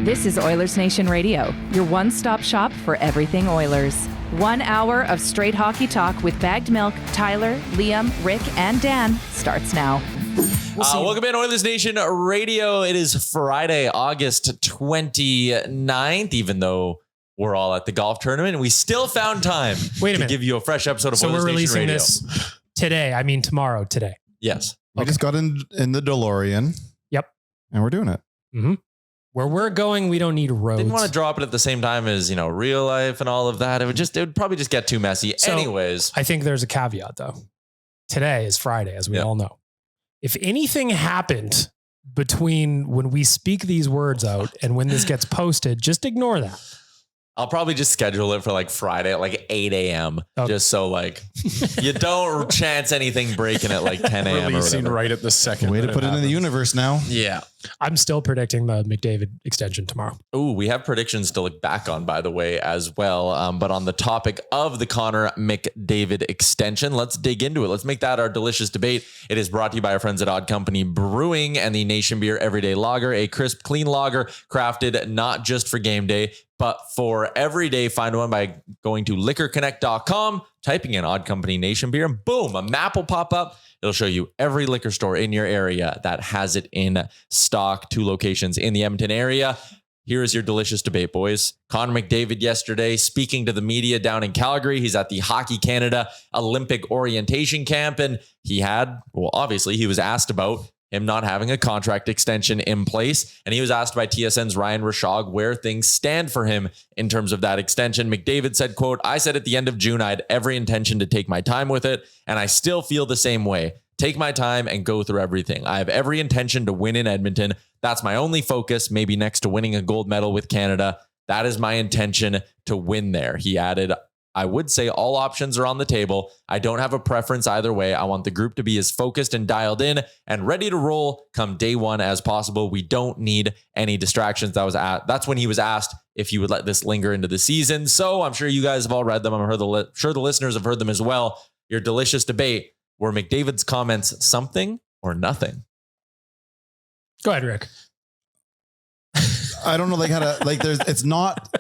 This is Oilersnation Radio, your one-stop shop for everything Oilers. 1 hour of straight hockey talk with Bagged Milk, Tyler, Liam, Rick, and Dan starts now. Welcome in Oilersnation Radio. It is Friday, August 29th, even though we're all at the golf tournament. We still found time to give you a fresh episode of Oilersnation Radio. So we're releasing this today. Tomorrow today. Yes. We just got in the DeLorean. Yep. And we're doing it. Mm-hmm. Where we're going, we don't need roads. Didn't want to drop it at the same time as, real life and all of that. It would probably just get too messy. So, anyways. I think there's a caveat though. Today is Friday, as we all know. If anything happened between when we speak these words out and when this gets posted, just ignore that. I'll probably just schedule it for Friday at 8 a.m. Okay. Just so you don't chance anything breaking at 10 a.m. Releasing right at the second. Way to put it in the universe now. Yeah. I'm still predicting the McDavid extension tomorrow. Ooh, we have predictions to look back on, by the way, as well. But on the topic of the Connor McDavid extension, let's dig into it. Let's make that our delicious debate. It is brought to you by our friends at Odd Company Brewing and the Nation Beer Everyday Lager, a crisp, clean lager crafted not just for game day, but for every day. Find one by going to liquorconnect.com, typing in Odd Company Nation Beer, and boom, a map will pop up. It'll show you every liquor store in your area that has it in stock. 2 locations in the Edmonton area. Here is your delicious debate, boys. Connor McDavid yesterday speaking to the media down in Calgary. He's at the Hockey Canada Olympic Orientation Camp, and obviously he was asked about him not having a contract extension in place. And he was asked by TSN's Ryan Rashog where things stand for him in terms of that extension. McDavid said, quote, "I said at the end of June, I had every intention to take my time with it. And I still feel the same way. Take my time and go through everything. I have every intention to win in Edmonton. That's my only focus, maybe next to winning a gold medal with Canada. That is my intention to win there." He added, "I would say all options are on the table. I don't have a preference either way. I want the group to be as focused and dialed in and ready to roll come day one as possible. We don't need any distractions." That's when he was asked if he would let this linger into the season. So I'm sure you guys have all read them. I'm sure the listeners have heard them as well. Your delicious debate. Were McDavid's comments something or nothing? Go ahead, Rick. I don't know it's not,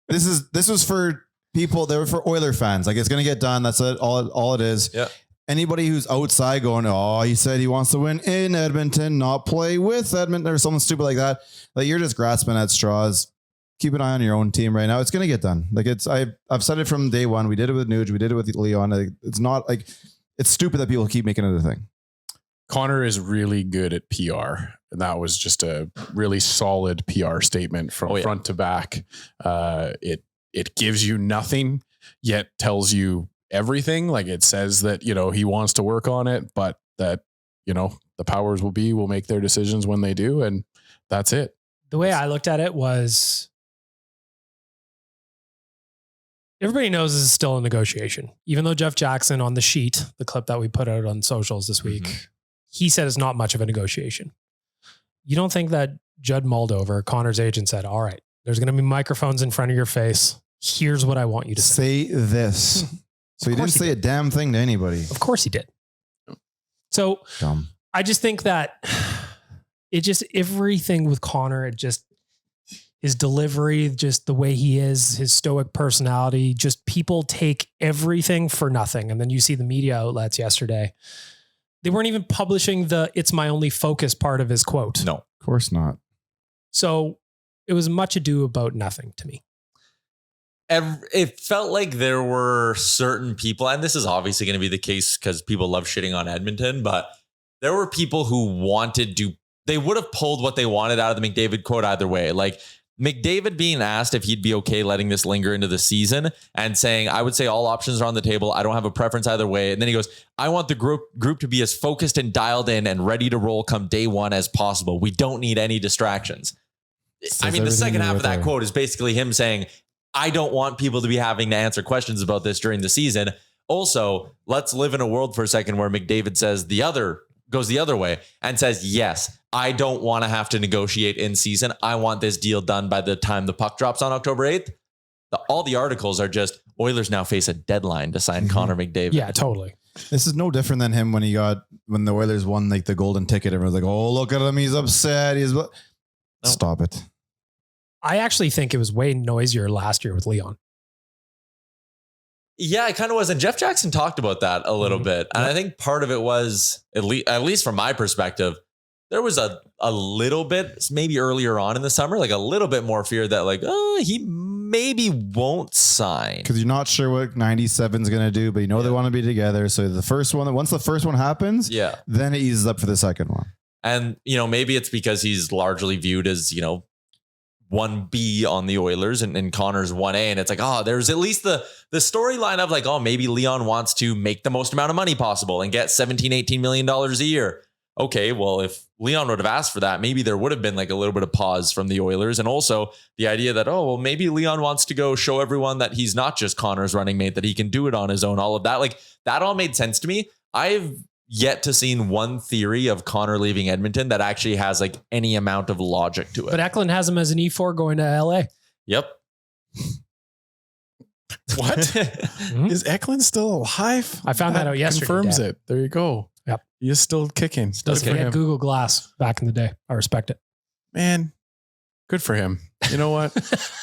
this was for people, they were for Oiler fans. It's going to get done. That's it. All it is. Yeah. Anybody who's outside going, "Oh, he said he wants to win in Edmonton, not play with Edmonton," or something stupid like that. You're just grasping at straws. Keep an eye on your own team right now. It's going to get done. I've said it from day one. We did it with Nuge. We did it with Leon. It's not it's stupid that people keep making it a thing. Connor is really good at PR. And that was just a really solid PR statement from front to back. It gives you nothing, yet tells you everything. It says that, he wants to work on it, but that, the powers will make their decisions when they do. And that's it. The way I looked at it was, everybody knows this is still a negotiation. Even though Jeff Jackson on the sheet, the clip that we put out on socials this week, he said it's not much of a negotiation. You don't think that Judd Moldover, Connor's agent, said, "All right, there's going to be microphones in front of your face. Here's what I want you to say." Say this. So he didn't say a damn thing to anybody. Of course he did. So dumb. I just think that everything with Connor, his delivery, just the way he is, his stoic personality, just people take everything for nothing. And then you see the media outlets yesterday. They weren't even publishing the "it's my only focus" part of his quote. No, of course not. So it was much ado about nothing to me. It felt like there were certain people, and this is obviously going to be the case because people love shitting on Edmonton, but there were people who they would have pulled what they wanted out of the McDavid quote either way. McDavid being asked if he'd be okay letting this linger into the season and saying, "I would say all options are on the table. I don't have a preference either way." And then he goes, "I want the group to be as focused and dialed in and ready to roll come day one as possible. We don't need any distractions." The second half of that quote is basically him saying, "I don't want people to be having to answer questions about this during the season." Also, let's live in a world for a second where McDavid goes the other way and says, "Yes, I don't want to have to negotiate in season. I want this deal done by the time the puck drops on October 8th. All the articles are just Oilers now face a deadline to sign Connor McDavid. Yeah, totally. This is no different than him when the Oilers won the golden ticket. Everyone's like, "Oh, look at him. He's upset." Stop it. I actually think it was way noisier last year with Leon. Yeah, it kind of was. And Jeff Jackson talked about that a little bit. And I think part of it was, at least from my perspective, there was a little bit, maybe earlier on in the summer, like a little bit more fear that like, oh, he maybe won't sign. Because you're not sure what 97 is going to do, but you know they want to be together. So the first one, once the first one happens, then it eases up for the second one. And, maybe it's because he's largely viewed as, 1B on the Oilers and Connor's 1A. And it's like, there's at least the storyline of like, maybe Leon wants to make the most amount of money possible and get $17-18 million a year. Okay, well, if Leon would have asked for that, maybe there would have been like a little bit of pause from the Oilers. And also the idea that, maybe Leon wants to go show everyone that he's not just Connor's running mate, that he can do it on his own. All of that, like that all made sense to me. I've yet to seen one theory of Connor leaving Edmonton that actually has like any amount of logic to it. But Eklund has him as an E4 going to LA. Yep. What? Is Eklund still alive? I found that out yesterday. Confirms it. There you go. Yep. He is still kicking. Doesn't forget Google Glass back in the day. I respect it. Man, good for him. You know what?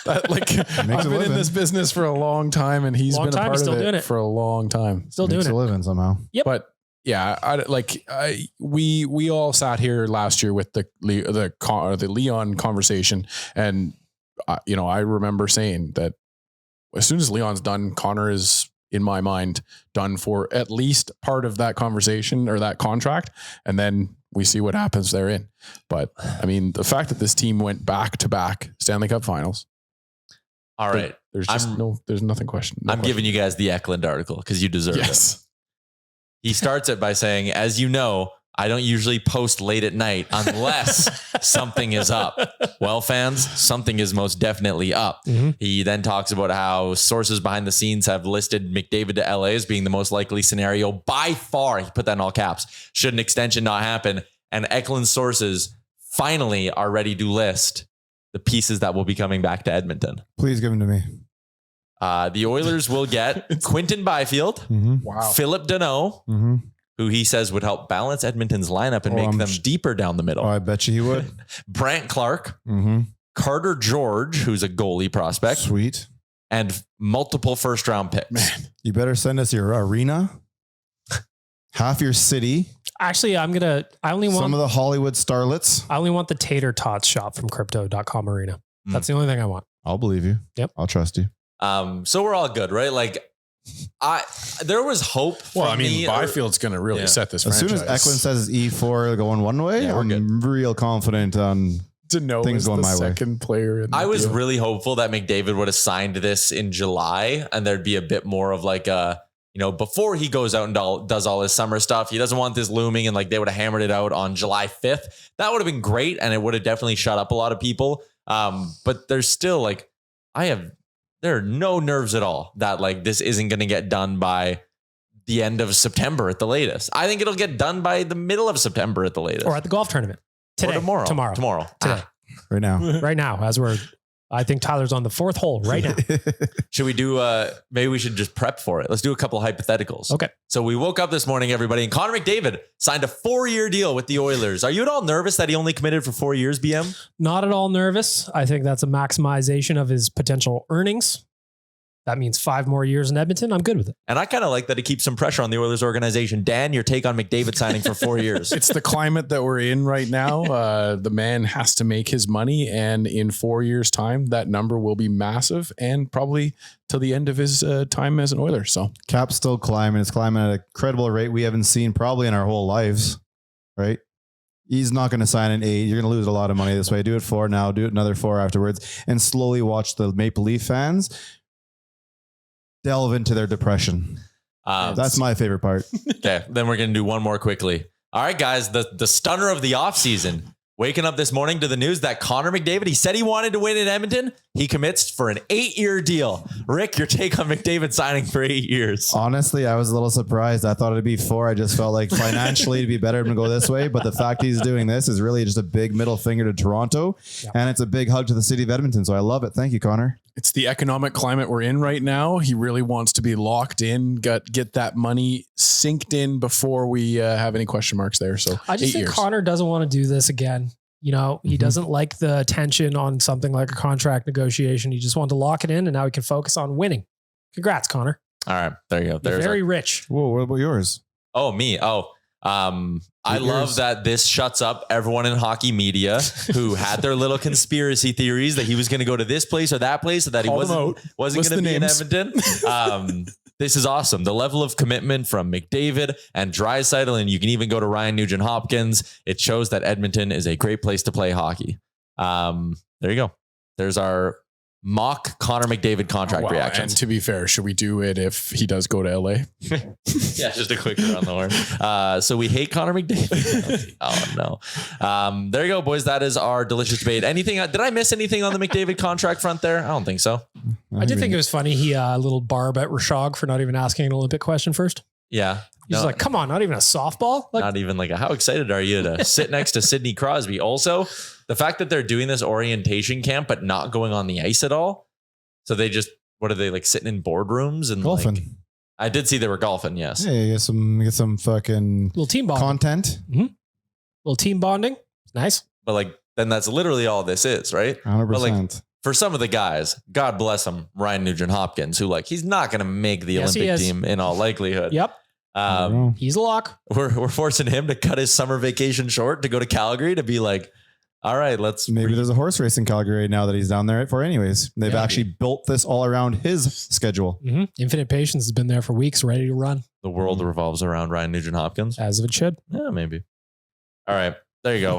I've been in this business for a long time, and he's been a part of it for a long time. Still doing it. Living somehow. Yep. But yeah, we all sat here last year with the Leon conversation, and I remember saying that as soon as Leon's done, Connor is, in my mind, done for at least part of that conversation or that contract. And then we see what happens therein. But I mean, the fact that this team went back to back Stanley Cup finals. All right. There's nothing question. I'm giving you guys the Eklund article because you deserve it. He starts it by saying, as you know, I don't usually post late at night unless something is up. Well, fans, something is most definitely up. Mm-hmm. He then talks about how sources behind the scenes have listed McDavid to LA as being the most likely scenario by far. He put that in all caps. Should an extension not happen? And Eklund's sources finally are ready to list the pieces that will be coming back to Edmonton. Please give them to me. The Oilers will get Quinton Byfield, Philip Deneau, who he says would help balance Edmonton's lineup and make them deeper down the middle. Oh, I bet you he would. Brant Clark, Carter George, who's a goalie prospect. Sweet. And multiple first round picks. Man, you better send us your arena, half your city. Actually, I only want some of the Hollywood starlets. I only want the tater tots shop from crypto.com arena. That's the only thing I want. I'll believe you. Yep. I'll trust you. So we're all good, right? Like, there was hope. Well, I mean, Byfield's going to really set this as franchise. Soon as Eklund says E4 going one way, I'm real confident on things going my way. Second player. I was really hopeful that McDavid would have signed this in July, and there'd be a bit more of like a, before he goes out and does all his summer stuff. He doesn't want this looming, and like they would have hammered it out on July 5th. That would have been great, and it would have definitely shut up a lot of people. But there's still like, there are no nerves at all that like this isn't going to get done by the end of September at the latest. I think it'll get done by the middle of September at the latest. Or at the golf tournament. Today. Or tomorrow. Today. Right now. Right now. I think Tyler's on the fourth hole right now. Should we do, maybe we should just prep for it. Let's do a couple hypotheticals. Okay. So we woke up this morning, everybody, and Connor McDavid signed a 4-year deal with the Oilers. Are you at all nervous that he only committed for 4 years, BM? Not at all nervous. I think that's a maximization of his potential earnings. That means 5 more years in Edmonton. I'm good with it. And I kind of like that it keeps some pressure on the Oilers organization. Dan, your take on McDavid signing for 4 years? It's the climate that we're in right now. The man has to make his money. And in 4 years' time, that number will be massive and probably till the end of his time as an Oiler. So Cap's still climbing. It's climbing at a credible rate we haven't seen probably in our whole lives, right? He's not going to sign an 8. You're going to lose a lot of money this way. Do it 4 now. Do it another 4 afterwards. And slowly watch the Maple Leaf fans delve into their depression. That's my favorite part. Okay, then we're going to do one more quickly. All right, guys, the stunner of the offseason. Waking up this morning to the news that Connor McDavid, he said he wanted to win in Edmonton. He commits for an 8-year deal. Rick, your take on McDavid signing for 8 years? Honestly, I was a little surprised. I thought it'd be 4. I just felt like financially it'd be better to go this way. But the fact he's doing this is really just a big middle finger to Toronto. Yep. And it's a big hug to the city of Edmonton. So I love it. Thank you, Connor. It's the economic climate we're in right now. He really wants to be locked in, get that money synced in before we have any question marks there. So I just think Connor doesn't want to do this again. You know, he doesn't like the tension on something like a contract negotiation. He just wanted to lock it in, and now he can focus on winning. Congrats, Connor. All right, there you go. You're very rich. Whoa, what about yours? Oh, me. I love that this shuts up everyone in hockey media who had their little conspiracy theories that he was going to go to this place or that place, or that he wasn't going to be in Edmonton. This is awesome. The level of commitment from McDavid and Draisaitl, and you can even go to Ryan Nugent-Hopkins. It shows that Edmonton is a great place to play hockey. There you go. There's our mock Connor McDavid contract reactions. And to be fair, should we do it if he does go to LA? Yeah, just a quick around the horn. So we hate Connor McDavid. Oh no. There you go, boys. That is our delicious debate. Anything? Did I miss anything on the McDavid contract front there? I don't think so. I did think it was funny. He a little barb at Rashog for not even asking an Olympic question first. Yeah. He's like, come on, not even a softball? Like, not even like how excited are you to sit next to Sidney Crosby? Also, the fact that they're doing this orientation camp, but not going on the ice at all. So they just, what are they like sitting in boardrooms and golfing? Like, I did see they were golfing. Yes. Yeah, you get some fucking little team bonding content. Mm-hmm. Little team bonding. Nice. But like, then that's literally all this is, right? 100%. But like, for some of the guys, God bless him, Ryan Nugent-Hopkins, who like, he's not going to make the Olympic team in all likelihood. Yep. He's a lock. We're forcing him to cut his summer vacation short to go to Calgary to be like, all right, let's maybe there's a horse race in Calgary now that he's down there for anyways. They've actually built this all around his schedule. Mm-hmm. Infinite Patience has been there for weeks, ready to run. The world revolves around Ryan Nugent-Hopkins. As it should. Yeah, maybe. All right. There you go.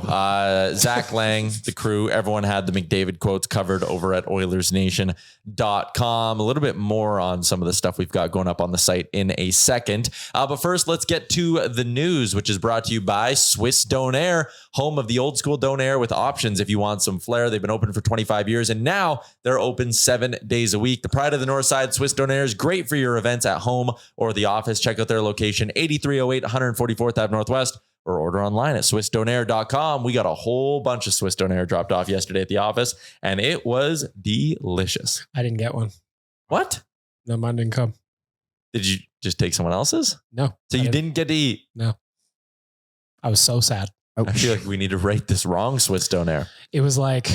Zach Lang, the crew, everyone had the McDavid quotes covered over at Oilersnation.com. A little bit more on some of the stuff we've got going up on the site in a second. But first, let's get to the news, which is brought to you by Swiss Donair, home of the old school Donair with options if you want some flair. They've been open for 25 years, and now they're open 7 days a week. The pride of the North Side, Swiss Donair is great for your events at home or the office. Check out their location, 8308 144th Ave Northwest, or order online at SwissDonair.com. We got a whole bunch of Swiss Donair dropped off yesterday at the office, and it was delicious. I didn't get one. What? No, mine didn't come. Did you just take someone else's? No. So you didn't get to eat? No. I was so sad. I feel like we need to write this wrong, Swiss Donair. It was like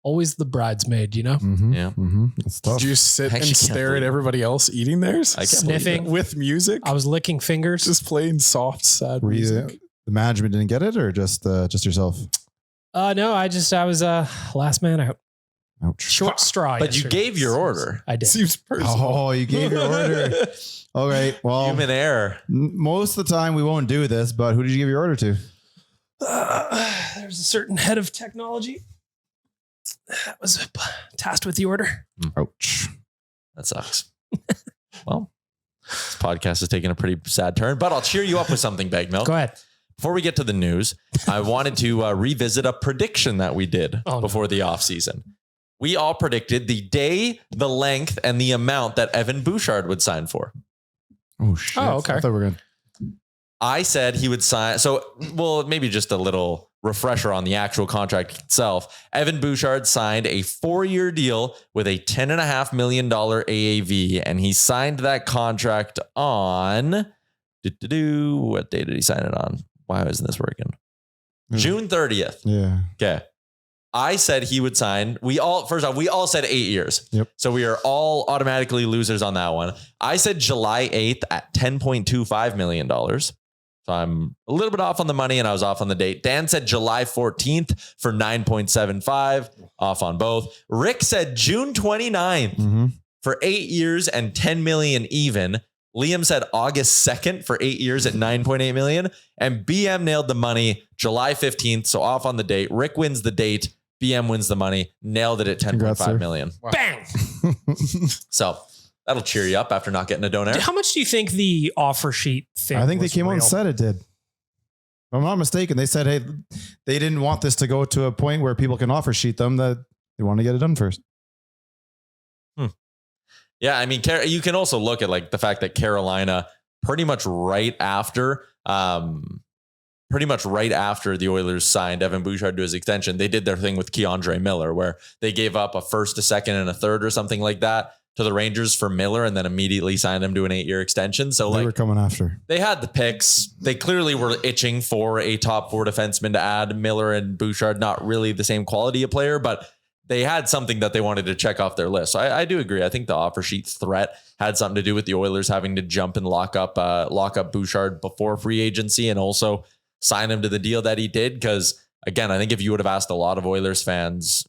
always the bridesmaid, you know? Mm-hmm. Yeah. Mm-hmm. It's tough. Did you sit and stare at everybody else eating theirs? I can't sniffing with music? I was licking fingers. Just playing soft, sad Were music. you, the management didn't get it, or just yourself? No, I was last man out. Ouch. Short straw. But you gave your order. I did. Seems personal. Oh, you gave your order. Okay, well, Human error. most of the time we won't do this, but who did you give your order to? There's a certain head of technology that was tasked with the order. Ouch. That sucks. Well, this podcast is taking a pretty sad turn, but I'll cheer you up with something, Bag Milk. Go ahead. Before we get to the news, I wanted to revisit a prediction that we did before the offseason. We all predicted the day, the length, and the amount that Evan Bouchard would sign for. Oh, shit. Oh, okay. I thought we were going to. I said he would sign. So, well, maybe just a little refresher on the actual contract itself. Evan Bouchard signed a 4-year deal with a $10.5 million AAV, and he signed that contract on what day did he sign it on? Why isn't this working? June 30th. Yeah. Okay. I said he would sign. We all said 8 years. Yep. So we are all automatically losers on that one. I said July 8th at $10.25 million. So I'm a little bit off on the money and I was off on the date. Dan said July 14th for 9.75, off on both. Rick said June 29th for 8 years and 10 million even. Liam said August 2nd for 8 years at 9.8 million. And BM nailed the money July 15th. So off on the date. Rick wins the date. BM wins the money. Nailed it at 10.5 million. Wow. Bang. So that'll cheer you up after not getting a Donair. How much do you think the offer sheet thing? I think they was came on real? and said it did. If I'm not mistaken, they said, hey, they didn't want this to go to a point where people can offer sheet them, that they want to get it done first. Yeah, I mean, you can also look at like the fact that Carolina pretty much right after the Oilers signed Evan Bouchard to his extension, they did their thing with Keandre Miller, where they gave up a first, a second, and a third or something like that to the Rangers for Miller and then immediately signed him to an 8-year extension. So They were coming after. They had the picks. They clearly were itching for a top 4 defenseman to add. Miller and Bouchard, not really the same quality of player, but they had something that they wanted to check off their list. So I do agree. I think the offer sheet threat had something to do with the Oilers having to jump and lock up Bouchard before free agency and also sign him to the deal that he did. Because again, I think if you would have asked a lot of Oilers fans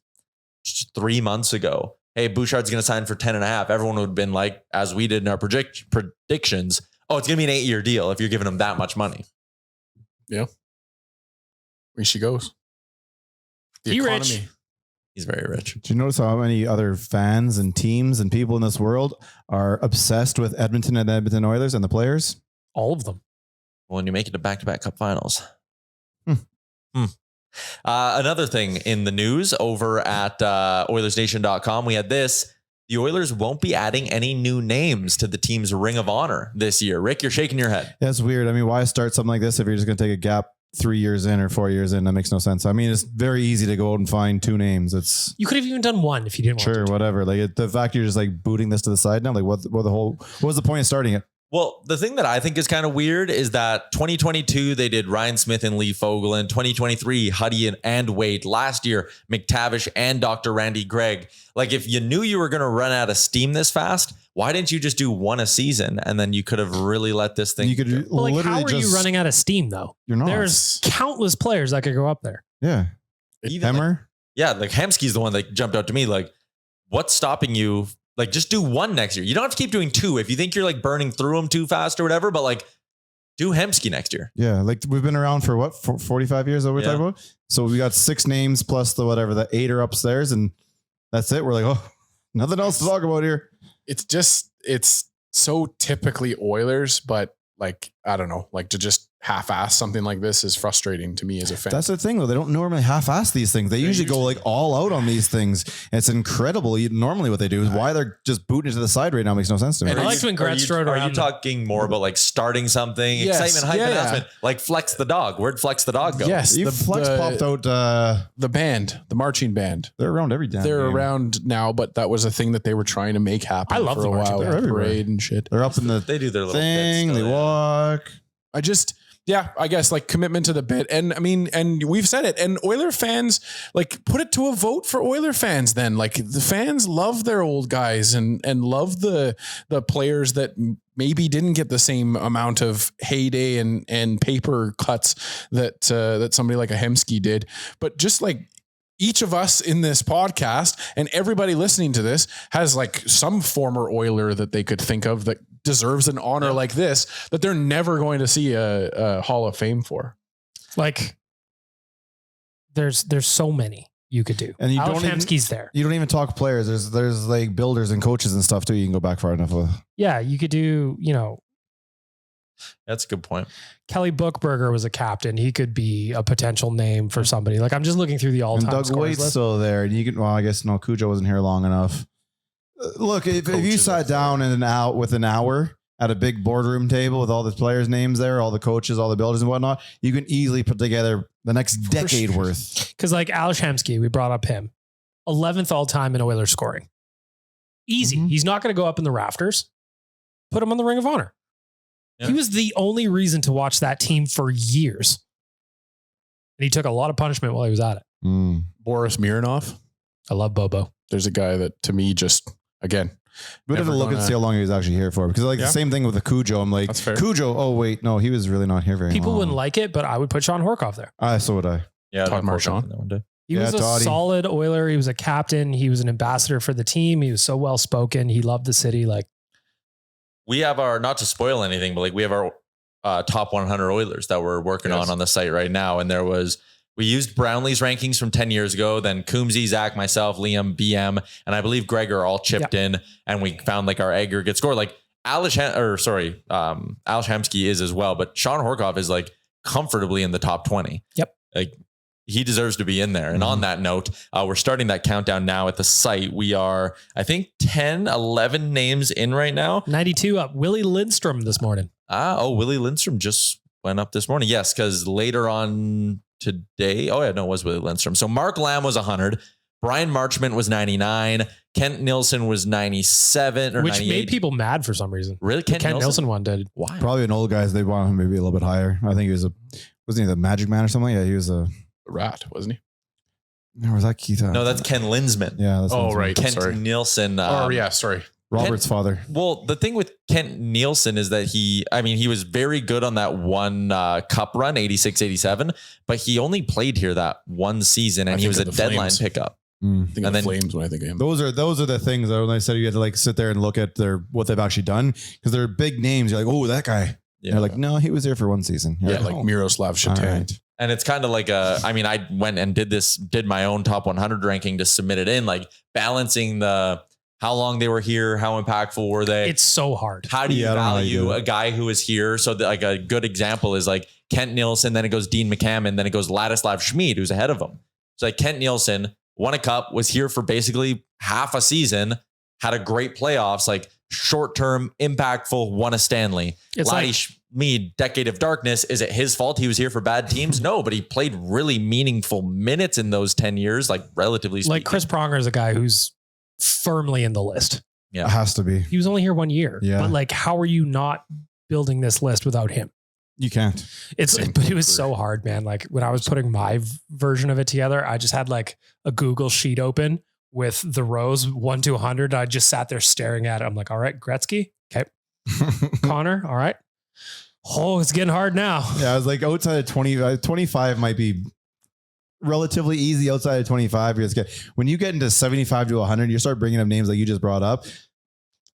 3 months ago, hey, Bouchard's going to sign for 10.5, everyone would have been like, as we did in our predictions, oh, it's going to be an 8-year deal if you're giving him that much money. Yeah. Where she goes. The He economy. rich. He's very rich. Do you notice how many other fans and teams and people in this world are obsessed with Edmonton and Edmonton Oilers and the players? All of them. When you make it to back-to-back cup finals. Another thing in the news over at Oilersnation.com, we had this. The Oilers won't be adding any new names to the team's Ring of Honor this year. Rick, you're shaking your head. That's weird. I mean, why start something like this if you're just going to take a gap 3 years in or 4 years in? That makes no sense. I mean, it's very easy to go out and find 2 names. It's You could have even done one if you didn't want sure, to. whatever. Like the fact you're just like booting this to the side now, like what was the point of starting it? Well, the thing that I think is kind of weird is that 2022, they did Ryan Smith and Lee Fogelin. 2023, Huddy and Wade. Last year, McTavish and Dr. Randy Gregg. Like, if you knew you were going to run out of steam this fast, why didn't you just do one a season? And then you could have really let this thing. You could Well, like, literally how are you running out of steam, though? You're not. There's countless players that could go up there. Yeah. Even Hemmer. Yeah, like Hemsky's the one that jumped out to me. Like, what's stopping you? Like, just do one next year. You don't have to keep doing 2 if you think you're like burning through them too fast or whatever. But like, do Hemsky next year. Yeah, like we've been around for what 45 years that we're talking about. So we got 6 names plus the 8 are upstairs, and that's it. We're like, oh, nothing else to talk about here. It's so typically Oilers, but like, I don't know, like to just half-ass something like this is frustrating to me as a fan. That's the thing though. They don't normally half-ass these things. They usually go like all out on these things. It's incredible. Normally what they do is why they're just booting it to the side right now makes no sense to me. I liked when Gretz strode Are around. you talking more about like starting something, Yes. excitement, hype, Yeah, announcement, like Flex the Dog? Where'd Flex the Dog go? Yes, Even Flex popped out. the band, the marching band. They're around every damn They're game. around now, but that was a thing that they were trying to make happen. I love for the a marching while. band. They're everywhere. Parade and shit. They're up in the They do their little thing. bits They still, walk. I guess like commitment to the bit. And I mean, and we've said it, and Oiler fans, like put it to a vote for Oiler fans then. Like the fans love their old guys and love the players that maybe didn't get the same amount of heyday and paper cuts that somebody like a Hemsky did. But just like each of us in this podcast and everybody listening to this has like some former Oiler that they could think of that deserves an honor like this that they're never going to see a Hall of Fame for. Like, there's so many you could do. And you Alex don't even- Hemsky's there. You don't even talk players. There's like builders and coaches and stuff too. You can go back far enough with. Yeah, you could do, That's a good point. Kelly Bookberger was a captain. He could be a potential name for somebody. Like, I'm just looking through the And all-time Doug scorers Waite's list. still there. And you can. Well, I guess no. Cujo wasn't here long enough. Look, if you Coaches sat are down in an hour at a big boardroom table with all the players' names there, all the coaches, all the builders and whatnot, you can easily put together the next decade sure. worth. Because like Alex Hemsky, we brought up him. 11th all-time in Oilers scoring. Easy. Mhm. He's not going to go up in the rafters. Put him on the Ring of Honor. Yeah. He was the only reason to watch that team for years. And he took a lot of punishment while he was at it. Boris Mironov. I love Bobo. There's a guy that to me just, again, We have to Never look and gonna- see how long he was actually here for. Because like Yeah. the same thing with the Cujo. I'm like, That's fair. Cujo, oh wait, no, he was really not here very People long. wouldn't like it, but I would put Sean Horkoff there. So would I. Yeah, Todd I'd Marchand. that one day. He Yeah, was a Dottie. solid Oiler. He was a captain. He was an ambassador for the team. He was so well spoken. He loved the city. Like, We have our, not to spoil anything, but like we have our top 100 Oilers that we're working Yes. on the site right now. And we used Brownlee's rankings from 10 years ago. Then Coombsy, Zach, myself, Liam, BM, and I believe Greg are all chipped in. And we found like our aggregate score. Like Alex Hemsky is as well. But Sean Horkoff is like comfortably in the top 20. Yep. Like he deserves to be in there. And on that note, we're starting that countdown now at the site. We are, I think, 10, 11 names in right now. 92 up. Willie Lindstrom this morning. Willie Lindstrom just went up this morning. Yes, because later on today, it was Willie Lindstrom. So Mark Lamb was 100. Brian Marchment was 99. Kent Nilsson was 97 or Which 98. made people mad for some reason. Really? The Kent Nilsson one did. Why? Probably an old guys. They want him maybe a little bit higher. I think he was wasn't he the Magic Man or something? Yeah, he was a Rat, wasn't he? Or was that Keith? No, that's Ken Linsman. Yeah. That's Right. Kent Sorry. Nilsson. Sorry. Robert's father. Well, the thing with Kent Nielsen is that he was very good on that one cup run, 86, 87, but he only played here that one season and he was a deadline pickup. I think of the Flames when I think of him. Those are the things that when I said you had to like sit there and look at what they've actually done because they're big names. You're like, oh, that guy. Yeah. You're like, no, he was there for one season. You're Like Miroslav Shatang. Right. And it's kind of like I went and did my own top 100 ranking to submit it in, like balancing how long they were here, how impactful were they? It's so hard. How do you value a guy who is here? So like a good example is like Kent Nielsen, then it goes Dean McCammon, then it goes Ladislav Schmid, who's ahead of him. So like Kent Nielsen won a cup, was here for basically half a season, had a great playoffs, like short-term, impactful, won a Stanley. It's Laddie like Schmid, decade of darkness. Is it his fault he was here for bad teams? No, but he played really meaningful minutes in those 10 years, like relatively speaking. like Chris Pronger is a guy who's firmly in the list. Yeah. It has to be. He was only here 1 year. Yeah. But like, how are you not building this list without him? You can't. But it was so hard, man. Like when I was putting my version of it together, I just had like a Google sheet open with the rows 1 to 100. I just sat there staring at it. I'm like, all right, Gretzky. Okay. Connor. All right. Oh, it's getting hard now. Yeah, I was like outside of 20, 25 might be relatively easy outside of 25. When you get into 75 to 100, you start bringing up names like you just brought up.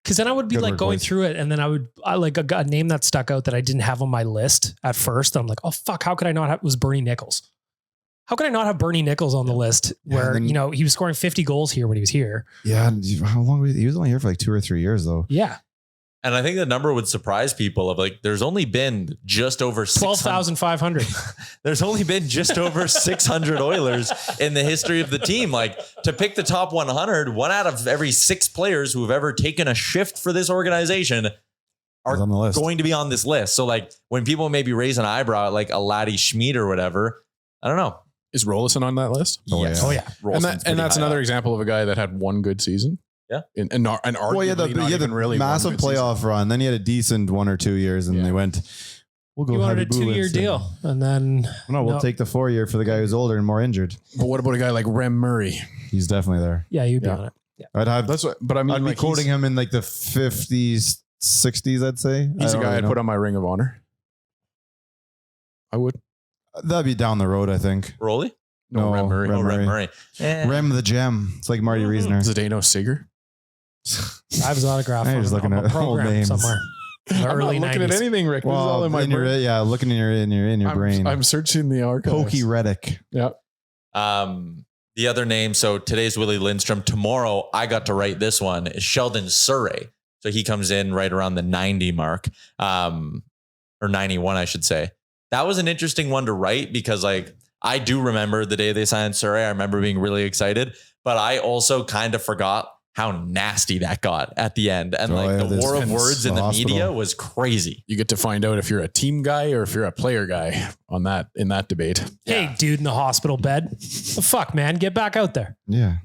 Because then I would be Good like work, going boys. through it, and then I like a name that stuck out that I didn't have on my list at first. I'm like, oh fuck, how could I not have? It was Bernie Nichols. How could I not have Bernie Nichols on the list? Where then- he was scoring 50 goals here when he was here. Yeah. How long was he? He was only here for like 2 or 3 years though. Yeah, And I think the number would surprise people of like, there's only been just over 12,500. There's only been just over 600 Oilers in the history of the team. Like to pick the top 100, 1 out of every 6 players who have ever taken a shift for this organization are on the list. going to be on this list. So like when people maybe raise an eyebrow at like a Laddie Schmid or whatever, I don't know. Is Rolison on that list? Oh, Yes. yeah. Oh yeah. Rolson's And that's pretty high another up. example of a guy that had one good season. Yeah. And arguably Well, not even really massive one good season. playoff run. Then he had a decent 1 or 2 years, and they went. We'll go. You wanted a Harvey Bullens 2-year and- deal, and then No, we'll take the 4-year for the guy who's older and more injured. But what about a guy like Rem Murray? He's definitely there. Yeah, you'd be Yeah. on it. Yeah. I'd have. That's what. But I mean, I'd be like, quoting him in like the 50s, 60s. I'd say He's I a don't guy really I'd know. put on my Ring of Honor. I would. That'd be down the road, I think. Rolly? No, Rem Murray. Oh, Red Murray. Rem the Gem. It's like Marty Reisner. Zdeno Seager. I have his autograph Hey, on, just looking on a at old program names. somewhere. The I'm early not looking 90s. at anything, Rick. This is all in my your, brain. yeah, looking in your brain. I'm searching the archives. Pokey Reddick. Yeah. The other name, so today's Willie Lindstrom. Tomorrow, I got to write this one, is Sheldon Surrey. So he comes in right around the 90 mark, or 91, I should say. That was an interesting one to write because, like, I do remember the day they signed Surrey. I remember being really excited, but I also kind of forgot how nasty that got at the end. And the war of words in the media was crazy. You get to find out if you're a team guy or if you're a player guy in that debate. Hey, dude in the hospital bed. The fuck, man, get back out there. Yeah.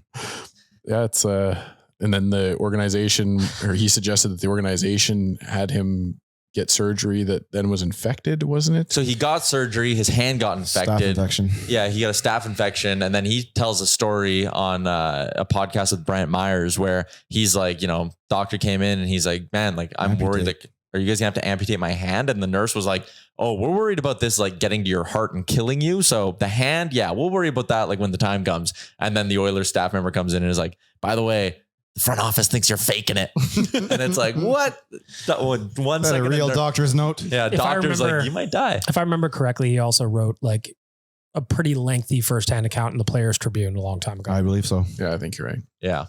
Yeah, it's and then the organization, or he suggested that the organization had him get surgery that then was infected, wasn't it? So he got surgery. His hand got Staph infected. infection. Yeah, he got a staph infection. And then he tells a story on a podcast with Brant Myers where he's like, doctor came in and he's like, man, like, I'm worried that, are you guys gonna have to amputate my hand? And the nurse was like, oh, we're worried about this, like getting to your heart and killing you. So the hand, yeah, we'll worry about that like when the time comes. And then the Oilers staff member comes in and is like, by the way, the front office thinks you're faking it. And it's like, what? One Is that a second. real doctor's note? Yeah, If I doctor's remember- like, you might die. If I remember correctly, he also wrote like a pretty lengthy firsthand account in the Players Tribune a long time ago. I believe so. Yeah, I think you're right. Yeah.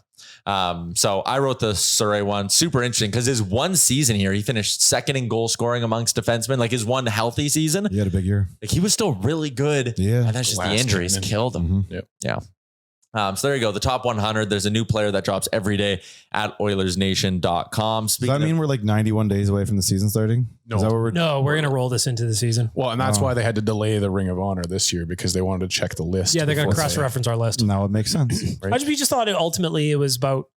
So I wrote the Surrey one, super interesting because his one season here, he finished second in goal scoring amongst defensemen, like his one healthy season. He had a big year. Like he was still really good. Yeah. And that's just the Last injuries game, killed him. Mhm. Yeah. So there you go. The top 100. There's a new player that drops every day at Oilersnation.com. Does that mean we're like 91 days away from the season starting? No. Is that what we're going to roll this into the season. Well, and that's why they had to delay the Ring of Honor this year, because they wanted to check the list. Yeah, they're going to cross-reference our list. Now it makes sense. Right? We just thought ultimately it was about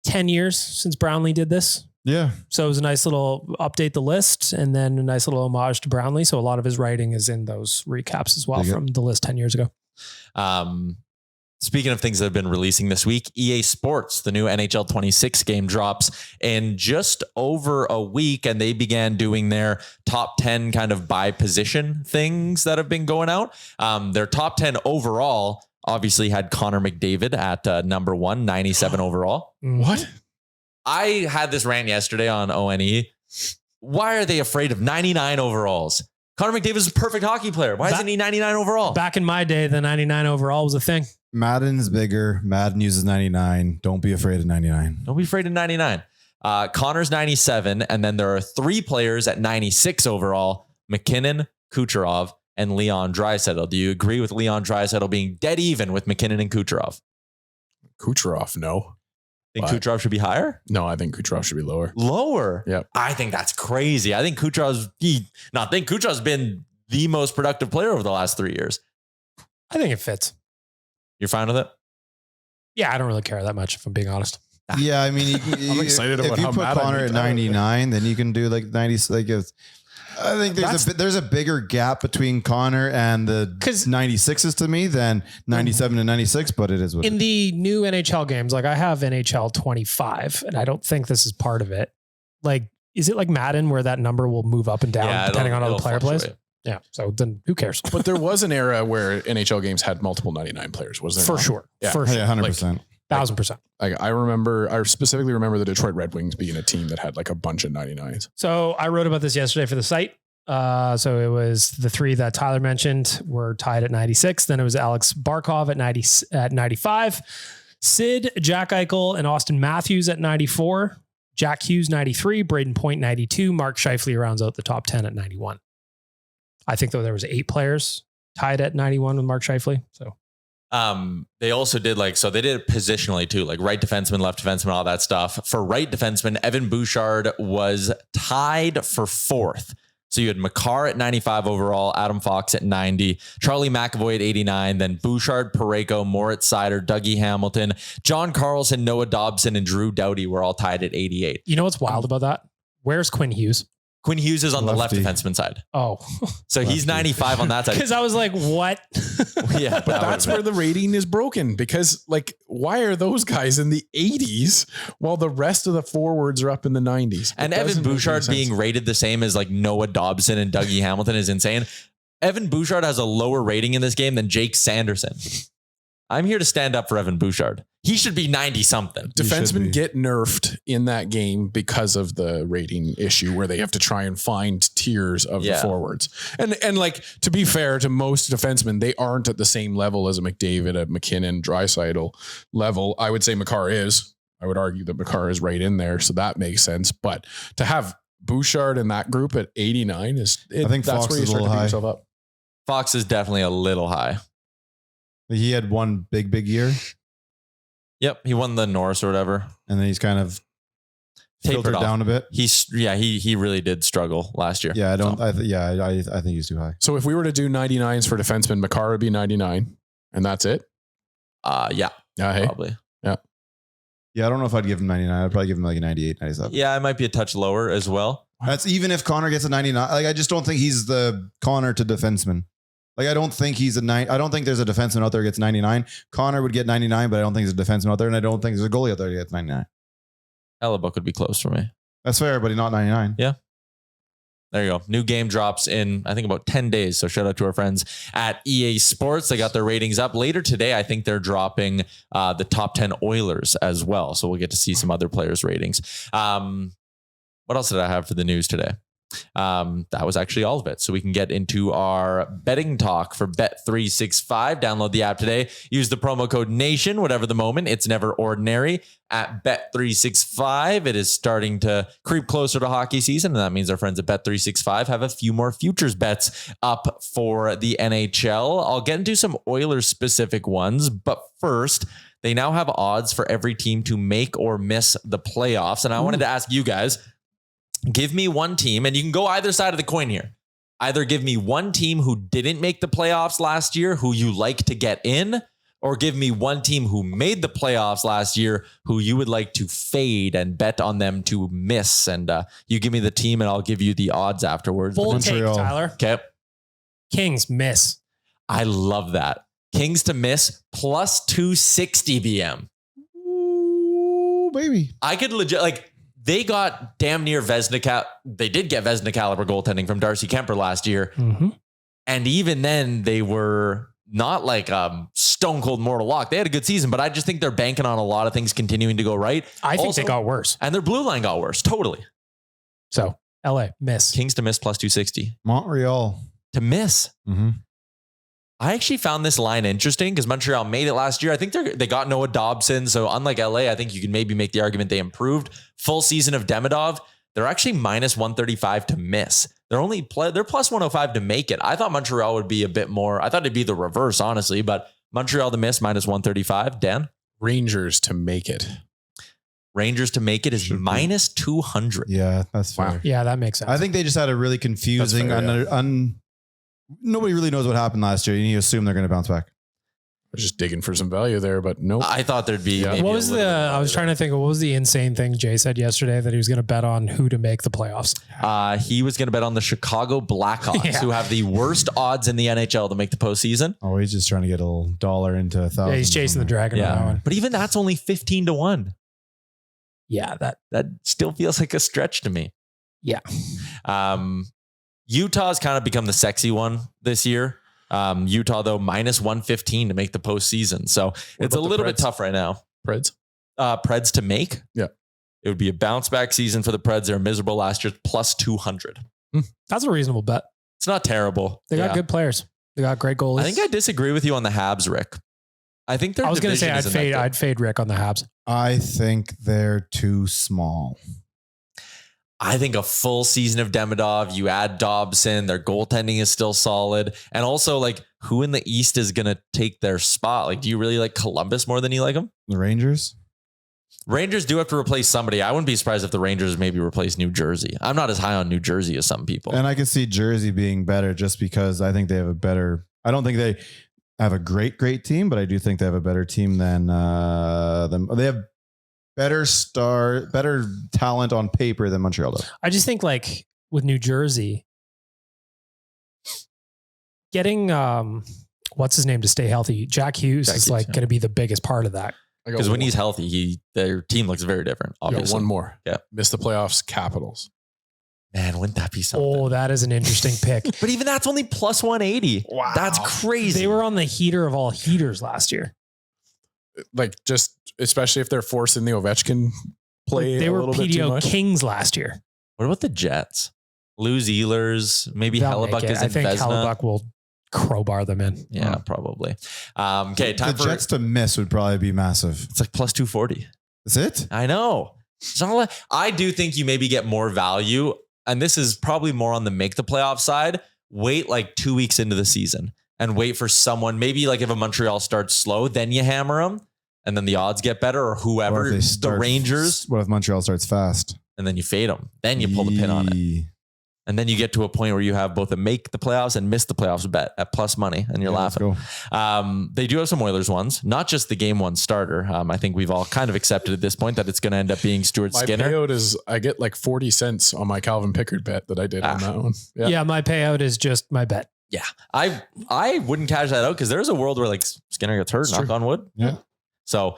10 years since Brownlee did this. Yeah. So it was a nice little update the list, and then a nice little homage to Brownlee. So a lot of his writing is in those recaps as well from the list 10 years ago. Speaking of things that have been releasing this week, EA Sports, the new NHL 26 game drops in just over a week, and they began doing their top 10 kind of by position things that have been going out. Their top 10 overall obviously had Connor McDavid at number 1, 97 overall. What? I had this rant yesterday on ONE. Why are they afraid of 99 overalls? Connor McDavid is a perfect hockey player. Why isn't he 99 overall? Back in my day, the 99 overall was a thing. Madden's bigger. Madden uses 99. Don't be afraid of 99. Don't be afraid of 99. Connor's 97. And then there are 3 players at 96 overall: McKinnon, Kucherov, and Leon Draisaitl. Do you agree with Leon Draisaitl being dead even with McKinnon and Kucherov? Kucherov, no. Think Kucherov should be higher? No, I think Kucherov should be lower. Lower? Yep. I think that's crazy. I think Kucherov's been the most productive player over the last 3 years. I think it fits. You're fine with it? Yeah, I don't really care that much, if I'm being honest. Yeah, I mean, I'm excited about if you how put mad Connor at 99, then you can do like 90. Like I think there's a bigger gap between Connor and the 96s to me than 97 and 96, but it is what in the new NHL games. Like I have NHL 25, and I don't think this is part of it. Like, is it like Madden where that number will move up and down depending on how the player plays? Yeah. So then who cares? But there was an era where NHL games had multiple 99 players, was there? For sure. Yeah. For sure. 100%. 1,000%. I specifically remember the Detroit Red Wings being a team that had like a bunch of 99s. So I wrote about this yesterday for the site. So it was the 3 that Tyler mentioned were tied at 96. Then it was Alex Barkov at 95, Sid, Jack Eichel, and Austin Matthews at 94, Jack Hughes 93, Braden Point 92, Mark Scheifele rounds out the top 10 at 91. I think though there was 8 players tied at 91 with Mark Scheifele. So they also did they did it positionally too, like right defenseman, left defenseman, all that stuff. For right defenseman, Evan Bouchard was tied for 4th. So you had Makar at 95 overall, Adam Fox at 90, Charlie McAvoy at 89, then Bouchard, Parayko, Moritz Seider, Dougie Hamilton, John Carlson, Noah Dobson, and Drew Doughty were all tied at 88. You know what's wild about that? Where's Quinn Hughes? Quinn Hughes is on the left defenseman side. Oh. So he's 95 on that side. Because I was like, what? Yeah. But that's where the rating is broken, because like, why are those guys in the 80s while the rest of the forwards are up in the 90s? And Evan Bouchard being rated the same as like Noah Dobson and Dougie Hamilton is insane. Evan Bouchard has a lower rating in this game than Jake Sanderson. I'm here to stand up for Evan Bouchard. He should be 90 something. Defensemen get nerfed in that game because of the rating issue where they have to try and find tiers of the forwards. And like, to be fair to most defensemen, they aren't at the same level as a McDavid, a McKinnon, Draisaitl level. I would say Makar is. I would argue that Makar is right in there. So that makes sense. But to have Bouchard in that group at 89 I think that's Fox where you is a start little to beat high. yourself up. Fox is definitely a little high. He had one big year. Yep. He won the Norris or whatever. And then he's kind of Tapered filtered off. down a bit. He really did struggle last year. Yeah, I think he's too high. So if we were to do 99s for defensemen, Makar would be 99 and that's it. Yeah. Hey. Probably. Yeah, I don't know if I'd give him 99. I'd probably give him like a 98, 97. Yeah, it might be a touch lower as well. That's even if Connor gets a 99. Like, I just don't think he's the Connor to defenseman. Like, I don't think he's I don't think there's a defenseman out there who gets 99. Connor would get 99, but I don't think there's a defenseman out there. And I don't think there's a goalie out there who gets 99. Hellebuck would be close for me. That's fair, but he's not 99. Yeah. There you go. New game drops in, I think, about 10 days. So shout out to our friends at EA Sports. They got their ratings up. Later today, I think they're dropping the top 10 Oilers as well. So we'll get to see some other players' ratings. What else did I have for the news today? That was actually all of it. So we can get into our betting talk for Bet365. Download the app today. Use the promo code NATION, whatever the moment. It's never ordinary at Bet365. It is starting to creep closer to hockey season, and that means our friends at Bet365 have a few more futures bets up for the NHL. I'll get into some Oilers specific ones, but first, they now have odds for every team to make or miss the playoffs. And I wanted to ask you guys, give me one team, and you can go either side of the coin here. Either give me one team who didn't make the playoffs last year, who you like to get in, or give me one team who made the playoffs last year, who you would like to fade and bet on them to miss. And you give me the team, and I'll give you the odds afterwards. Bold take, Tyler. Okay. Kings miss. I love that. Kings to miss plus 260 BM. Ooh, baby. I could legit, like, they got damn near Vezina. They did get Vezina caliber goaltending from Darcy Kemper last year. Mm-hmm. And even then, they were not like stone cold mortal lock. They had a good season, but I just think they're banking on a lot of things continuing to go right. I think they got worse. And their blue line got worse. Totally. So, LA, miss. Kings to miss plus 260. Montreal. To miss. Mm-hmm. I actually found this line interesting because Montreal made it last year. I think they got Noah Dobson. So unlike LA, I think you can maybe make the argument they improved. Full season of Demidov, they're actually minus 135 to miss. They're plus 105 to make it. I thought Montreal would be a bit more. I thought it'd be the reverse, honestly, but Montreal to miss minus 135. Dan? Rangers to make it. Rangers to make it is minus 200. Yeah, that's fair. Wow. Yeah, that makes sense. I think they just had a really confusing, nobody really knows what happened last year. You assume they're going to bounce back. I was just digging for some value there, but nope. I thought there'd be. What was I was trying to think of what was the insane thing Jay said yesterday that he was going to bet on who to make the playoffs. He was going to bet on the Chicago Blackhawks, who have the worst odds in the NHL to make the postseason. Oh, he's just trying to get a little dollar into 1,000. Yeah, he's chasing the dragon on that one. But even that's only 15 to 1. Yeah, that still feels like a stretch to me. Yeah. Utah's kind of become the sexy one this year. Utah, though, minus 115 to make the postseason. So it's a little bit tough right now. Preds? Preds to make? Yeah. It would be a bounce back season for the Preds. They were miserable last year, plus 200. That's a reasonable bet. It's not terrible. They got good players. They got great goalies. I think I disagree with you on the Habs, Rick. I think I was going to say I'd fade Rick on the Habs. I think they're too small. I think a full season of Demidov, you add Dobson, their goaltending is still solid. And also, like, who in the East is going to take their spot? Like, do you really like Columbus more than you like them? The Rangers? Rangers do have to replace somebody. I wouldn't be surprised if the Rangers maybe replace New Jersey. I'm not as high on New Jersey as some people. And I can see Jersey being better just because I think they have a better, I don't think they have a great team, but I do think they have a better team than them. They have better talent on paper than Montreal does. I just think, like, with New Jersey, getting what's his name to stay healthy, Jack Hughes is going to be the biggest part of that. Because when he's healthy, their team looks very different. Obviously, one more. Yeah, miss the playoffs. Capitals. Man, wouldn't that be something? Oh, that is an interesting pick. But even that's only plus 180. Wow, that's crazy. They were on the heater of all heaters last year. Like, just especially if they're forcing the Ovechkin play. They were a little bit too PDO much. Kings last year. What about the Jets? Lose Ehlers, maybe Hellebuck is in I think Vezina. Hellebuck will crowbar them in. Yeah, probably. Okay, time the for Jets to miss would probably be massive. It's like plus 240. That's it? I know. It's not like, I do think you maybe get more value, and this is probably more on the make the playoff side. Wait like 2 weeks into the season and wait for someone. Maybe like if a Montreal starts slow, then you hammer them, and then the odds get better, or whoever. The Rangers. What if Montreal starts fast? And then you fade them. Then you pull the pin on it. And then you get to a point where you have both a make the playoffs and miss the playoffs bet at plus money, and you're laughing. They do have some Oilers ones, not just the game one starter. I think we've all kind of accepted at this point that it's going to end up being Stuart Skinner. My payout is I get like 40 cents on my Calvin Pickard bet that I did on that one. Yeah, my payout is just my bet. Yeah, I wouldn't cash that out because there's a world where like Skinner gets hurt, knock on wood. Yeah. So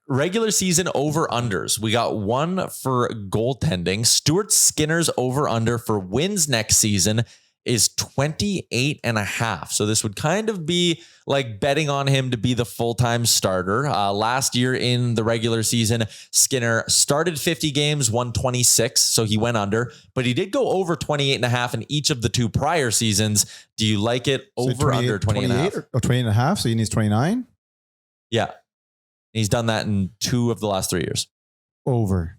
regular season over-unders. We got one for goaltending. Stuart Skinner's over-under for wins next season is 28.5. So this would kind of be like betting on him to be the full-time starter. Last year in the regular season, Skinner started 50 games, won 26. So he went under, but he did go over 28.5 in each of the 2 prior seasons. Do you like it over under 28.5? Or 28.5. So he needs 29. Yeah. He's done that in 2 of the last 3 years. Over.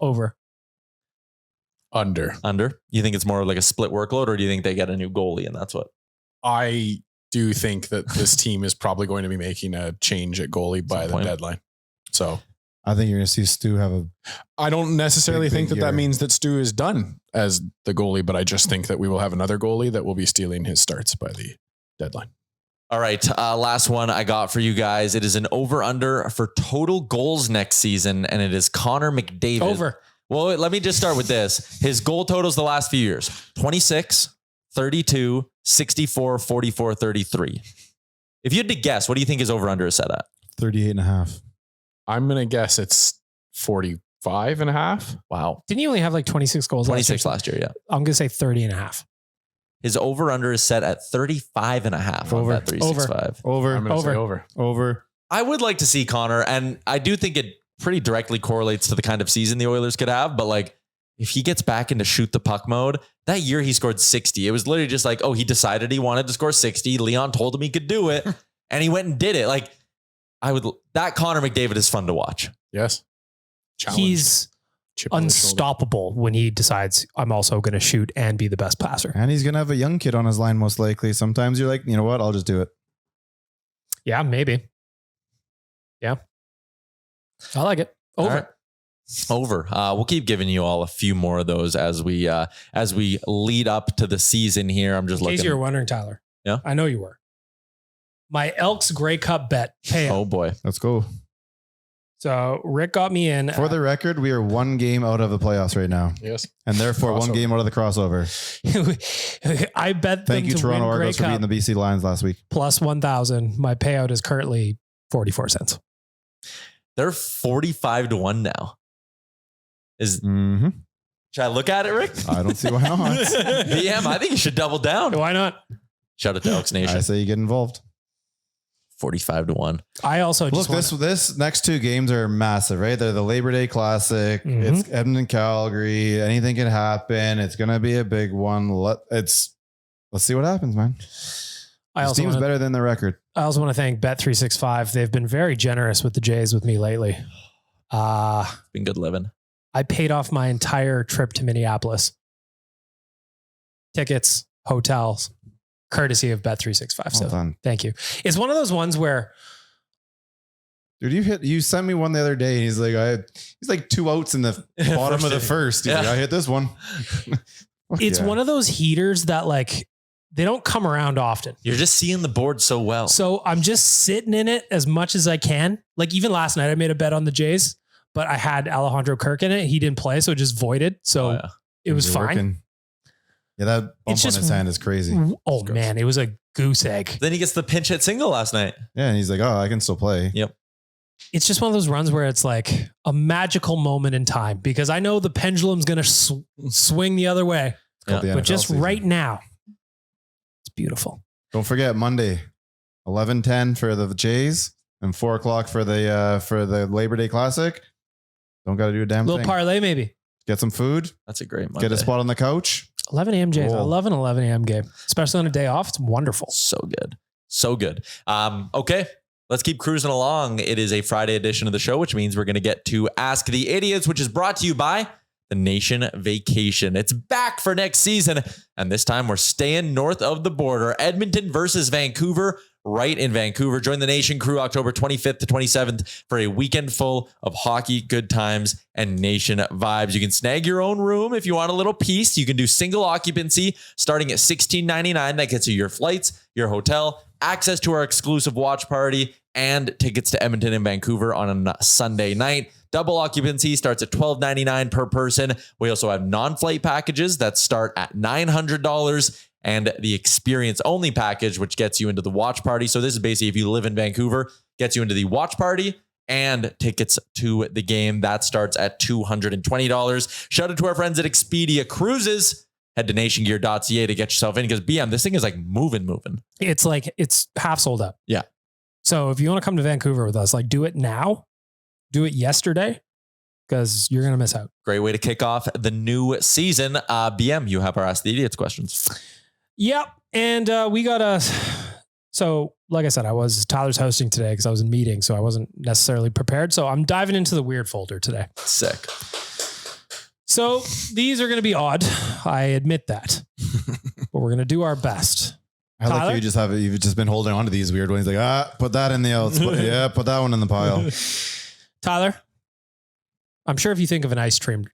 Under. You think it's more like a split workload, or do you think they get a new goalie and that's what? I do think that this team is probably going to be making a change at goalie by the deadline. So I think you're going to see Stu have I don't necessarily big think that year. that means that Stu is done as the goalie, but I just think that we will have another goalie that will be stealing his starts by the deadline. All right. Last one I got for you guys. It is an over under for total goals next season. And it is Connor McDavid. Over. Well, let me just start with this. His goal totals the last few years, 26, 32, 64, 44, 33. If you had to guess, what do you think his over under is set at? 38.5. I'm going to guess it's 45.5. Wow. Didn't he only have like 26 goals 26 last year, yeah. I'm going to say 30.5. His over under is set at 35.5 on Over. that 365. Over. I'm going to say over. Over. I would like to see Connor, and I do think it pretty directly correlates to the kind of season the Oilers could have. But like, if he gets back into shoot the puck mode, that year he scored 60. It was literally just like, oh, he decided he wanted to score 60. Leon told him he could do it, and he went and did it. Like, that Connor McDavid is fun to watch. Yes. Challenge. He's Chip on the shoulder. unstoppable when he decides I'm also going to shoot and be the best passer. And he's going to have a young kid on his line, most likely. Sometimes you're like, you know what? I'll just do it. Yeah, maybe. Yeah. I like it. Over. All right. Over. We'll keep giving you all a few more of those as we lead up to the season here. I'm just In case looking. you were wondering, Tyler. Yeah? I know you were. My Elks Grey Cup bet payout. Oh boy. Let's go. So Rick got me in. For the record, we are 1 game out of the playoffs right now. Yes. And therefore 1 game out of the crossover. I bet Thank them you, to Toronto win Grey Argos, for Cup beating the BC Lions last week. plus 1,000. My payout is currently 44 cents. They're 45-1 now. Mm-hmm. Should I look at it, Rick? I don't see why not. BM, I think you should double down. Why not? Shout out to Elks Nation. I say you get involved. 45-1. I also Look, just this next 2 games are massive, right? They're the Labor Day Classic. Mhm. It's Edmonton, Calgary. Anything can happen. It's going to be a big one. Let's see what happens, man. I This also team's wanna, better than the record. I also want to thank Bet365. They've been very generous with the Jays with me lately. It's been good living. I paid off my entire trip to Minneapolis. Tickets, hotels, courtesy of Bet365. Well So done. thank you. It's one of those ones where Dude, you sent me one the other day. And he's like 2 outs in the bottom of the first. He's like, I hit this one. it's one of those heaters that like they don't come around often. You're just seeing the board so well. So I'm just sitting in it as much as I can. Like even last night I made a bet on the Jays, but I had Alejandro Kirk in it. He didn't play, so it just voided. So it was fine. Working. Yeah, that bump It's on just- his hand is crazy. Oh man, it was a goose egg. Then he gets the pinch hit single last night. Yeah, and he's like, oh, I can still play. Yep. It's just one of those runs where it's like a magical moment in time because I know the pendulum's going to swing the other way, It's called the but NFL just season. right now, it's beautiful. Don't forget Monday, 11:10 for the Jays and 4:00 for the Labor Day Classic. Don't got to do a damn Little thing. parlay maybe. Get some food. That's a great Monday. Get a spot on the couch. 11 a.m. Jays. I Cool. love an 11 a.m. game, especially on a day off. It's wonderful. So good. So good. Okay. Let's keep cruising along. It is a Friday edition of the show, which means we're going to get to Ask the Idiots, which is brought to you by the Nation Vacation. It's back for next season. And this time we're staying north of the border. Edmonton versus Vancouver, right in Vancouver. Join the Nation crew October 25th to 27th for a weekend full of hockey, good times, and Nation vibes. You can snag your own room if you want a little peace. You can do single occupancy starting at $16.99. That gets you your flights, your hotel, access to our exclusive watch party, and tickets to Edmonton and Vancouver on a Sunday night. Double occupancy starts at $12.99 per person. We also have non-flight packages that start at $900 and the experience-only package, which gets you into the watch party. So this is basically if you live in Vancouver, gets you into the watch party and tickets to the game. That starts at $220. Shout out to our friends at Expedia Cruises. head to nationgear.ca to get yourself in because BM, this thing is like moving. It's like, it's half sold out. Yeah. So if you want to come to Vancouver with us, like do it now, do it yesterday, because you're going to miss out. Great way to kick off the new season. BM, you have our Ask the Idiots questions. Yep. And we got so like I said, Tyler's hosting today because I was in meetings, so I wasn't necessarily prepared. So I'm diving into the weird folder today. Sick. So these are going to be odd. I admit that, but we're going to do our best. I like you've just been holding on to these weird ones. Like, put that in the outs. Put that one in the pile. Tyler, I'm sure if you think of an ice cream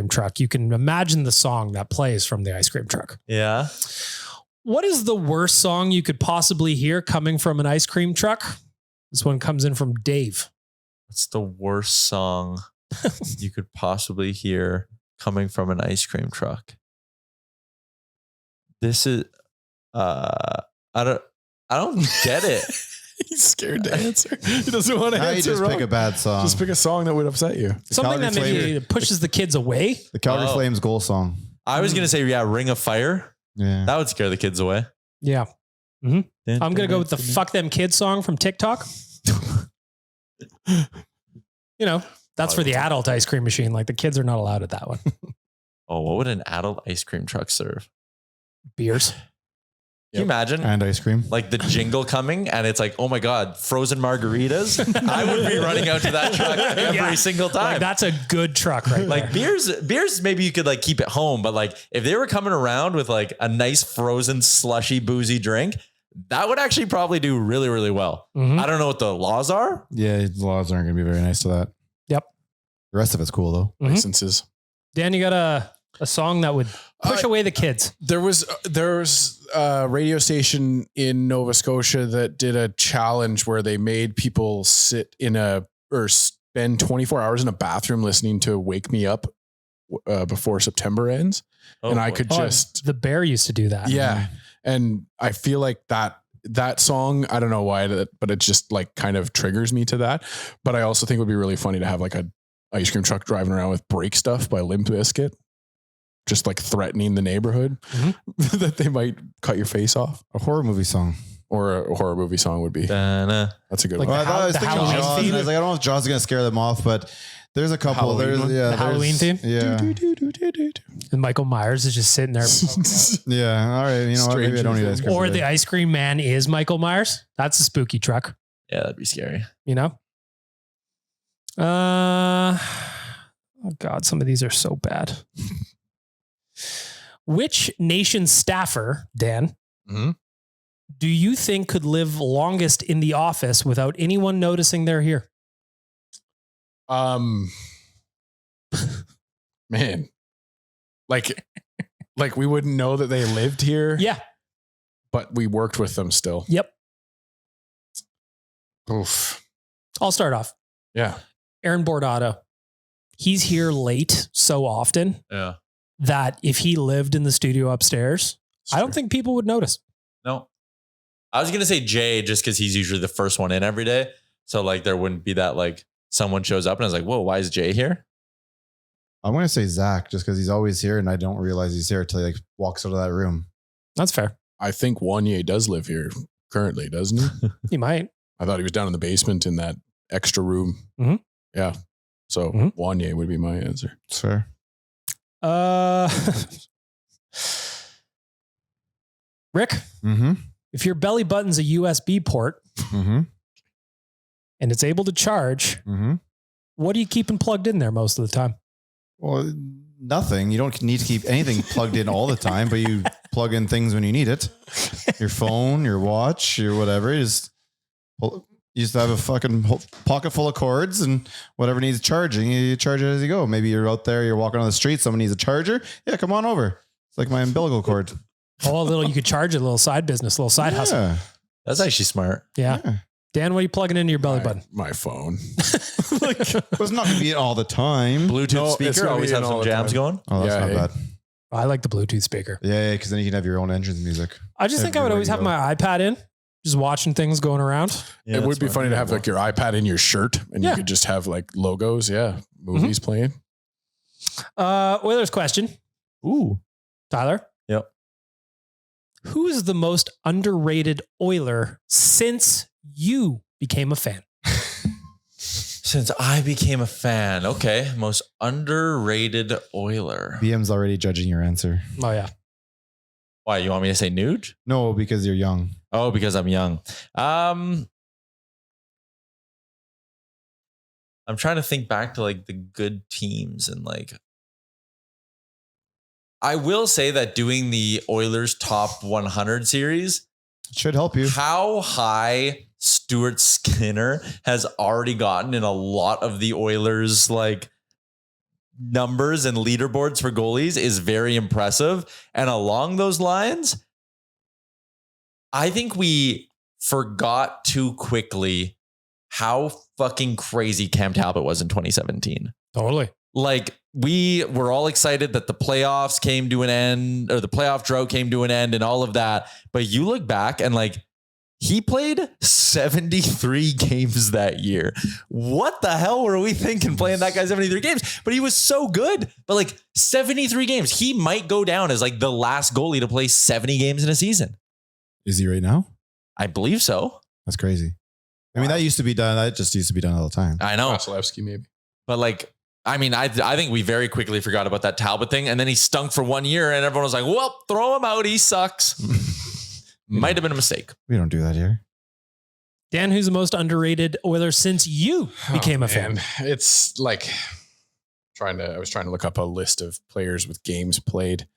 truck, you can imagine the song that plays from the ice cream truck. Yeah. What is the worst song you could possibly hear coming from an ice cream truck? This one comes in from Dave. What's the worst song you could possibly hear coming from an ice cream truck? This is I don't get it. He's scared to answer. He doesn't want to answer. You just wrong. pick a bad song. Just pick a song that would upset you. Something that maybe pushes the kids away. The Calgary Flames goal song. I was gonna say Ring of Fire. Yeah, that would scare the kids away. Yeah. Mm-hmm. I'm gonna go with the Fuck Them Kids song from TikTok. That's for the adult ice cream machine. Like the kids are not allowed at that one. Oh, what would an adult ice cream truck serve? Beers. Can you imagine? And ice cream. Like the jingle coming and it's like, oh my God, frozen margaritas. I would be running out to that truck every single time. Like, that's a good truck, right? Like beers, maybe you could like keep it home, but like if they were coming around with like a nice frozen slushy boozy drink, that would actually probably do really, really well. Mm-hmm. I don't know what the laws are. Yeah, the laws aren't going to be very nice to that. Yep. The rest of it's cool though. Mm-hmm. Licenses. Dan, you got a song that would push away the kids. There was a radio station in Nova Scotia that did a challenge where they made people sit or spend 24 hours in a bathroom listening to Wake Me Up before September ends. And I could the Bear used to do that. Yeah. And I feel like that song, I don't know why, but it just like kind of triggers me to that. But I also think it would be really funny to have like a ice cream truck driving around with Break Stuff by Limp Bizkit, just like threatening the neighborhood that they might cut your face off. A horror movie song. Or a horror movie song would be. That's a good Like one. I was thinking Jaws. I was like, I don't know if Jaws is going to scare them off, but there's a couple. The Halloween theme. Yeah. And Michael Myers is just sitting there. Yeah. All right. You know what? Maybe I don't need ice cream. Or today. the ice cream man is Michael Myers. That's a spooky truck. Yeah, that'd be scary. You know? Oh God, some of these are so bad. Which nation staffer, Dan, do you think could live longest in the office without anyone noticing they're here? Man, like we wouldn't know that they lived here. Yeah. But we worked with them still. Yep. Oof. I'll start off. Yeah. Aaron Bordato. He's here late so often that if he lived in the studio upstairs, I don't think people would notice. No. I was going to say Jay just because he's usually the first one in every day. So like there wouldn't be that like someone shows up and I was like, whoa, why is Jay here? I'm going to say Zach just because he's always here and I don't realize he's here until he like walks out of that room. That's fair. I think Wanye does live here currently, doesn't he? He might. I thought he was down in the basement in that extra room. Mm-hmm. Yeah. So Wanye would be my answer. It's fair. Rick, if your belly button's a USB port and it's able to charge, what are you keeping plugged in there most of the time? Well, nothing. You don't need to keep anything plugged in all the time, but you plug in things when you need it. Your phone, your watch, your whatever. You just have a fucking pocket full of cords and whatever needs charging, you charge it as you go. Maybe you're out there, you're walking on the street, someone needs a charger. Yeah, come on over. It's like my umbilical cord. You could charge it, a little side business, a little side hustle. That's actually smart. Yeah. Dan, what are you plugging into your belly button? My phone. It's not going to be it all the time. Bluetooth speaker always have some jams going. Oh, that's not bad. I like the Bluetooth speaker. Yeah, because then you can have your own entrance music. I just think I would always have my iPad in, just watching things going around. Yeah, it would be funny to have like your iPad in your shirt and you could just have like logos. Yeah. Movies playing. Oilers question. Ooh. Tyler, Who is the most underrated Oiler since you became a fan? Since I became a fan. Okay. Most underrated Oiler. BM's already judging your answer. Oh, yeah. Why? You want me to say Nuge? No, because you're young. Oh, because I'm young. I'm trying to think back to like the good teams and like, I will say that doing the Oilers top 100 series should help you. How high Stuart Skinner has already gotten in a lot of the Oilers like numbers and leaderboards for goalies is very impressive. And along those lines, I think we forgot too quickly how fucking crazy Cam Talbot was in 2017. Totally. Like we were all excited that the playoffs came to an end or the playoff drought came to an end and all of that. But you look back and like he played 73 games that year. What the hell were we thinking playing that guy 73 games? But he was so good. But like 73 games, he might go down as like the last goalie to play 70 games in a season. Is he right now? I believe so. That's crazy. I mean, that used to be done. That just used to be done all the time. I know. Vasilevsky maybe. But like, I mean, I think we very quickly forgot about that Talbot thing. And then he stunk for 1 year and everyone was like, well, throw him out. He sucks. Might have been a mistake. We don't do that here. Dan, who's the most underrated Oiler since you became a fan? It's like I was trying to look up a list of players with games played.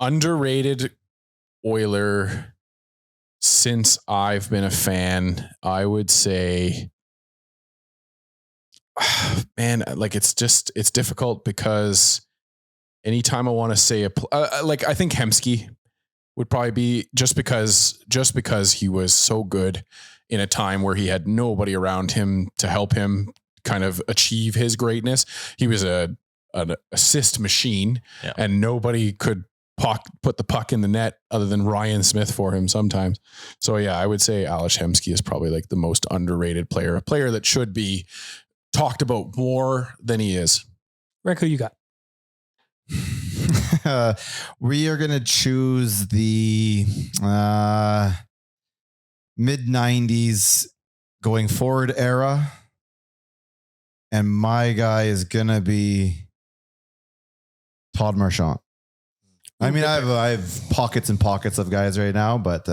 Underrated Oiler since I've been a fan, I would say, man, like it's difficult because anytime I want to say like I think Hemsky would probably be just because he was so good in a time where he had nobody around him to help him kind of achieve his greatness. He was an assist machine, and nobody could put the puck in the net other than Ryan Smith for him sometimes. So yeah, I would say Ales Hemsky is probably like the most underrated player, a player that should be talked about more than he is. Rick, who you got? We are going to choose the mid-90s going forward era. And my guy is going to be Todd Marchand. I mean, I have pockets and pockets of guys right now, but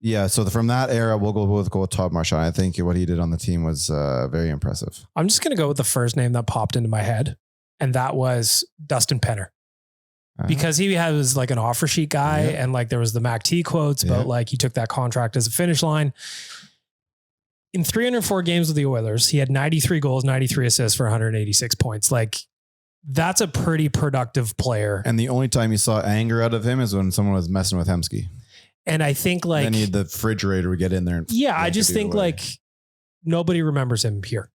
yeah. So from that era, we'll go with Todd Marchand. I think what he did on the team was very impressive. I'm just going to go with the first name that popped into my head, and that was Dustin Penner. Because he was like an offer sheet guy, and like there was the Mac T quotes, but like he took that contract as a finish line. In 304 games with the Oilers, he had 93 goals, 93 assists for 186 points. Like that's a pretty productive player. And the only time you saw anger out of him is when someone was messing with Hemsky. And I think like then the refrigerator would get in there. And I just think like nobody remembers him here.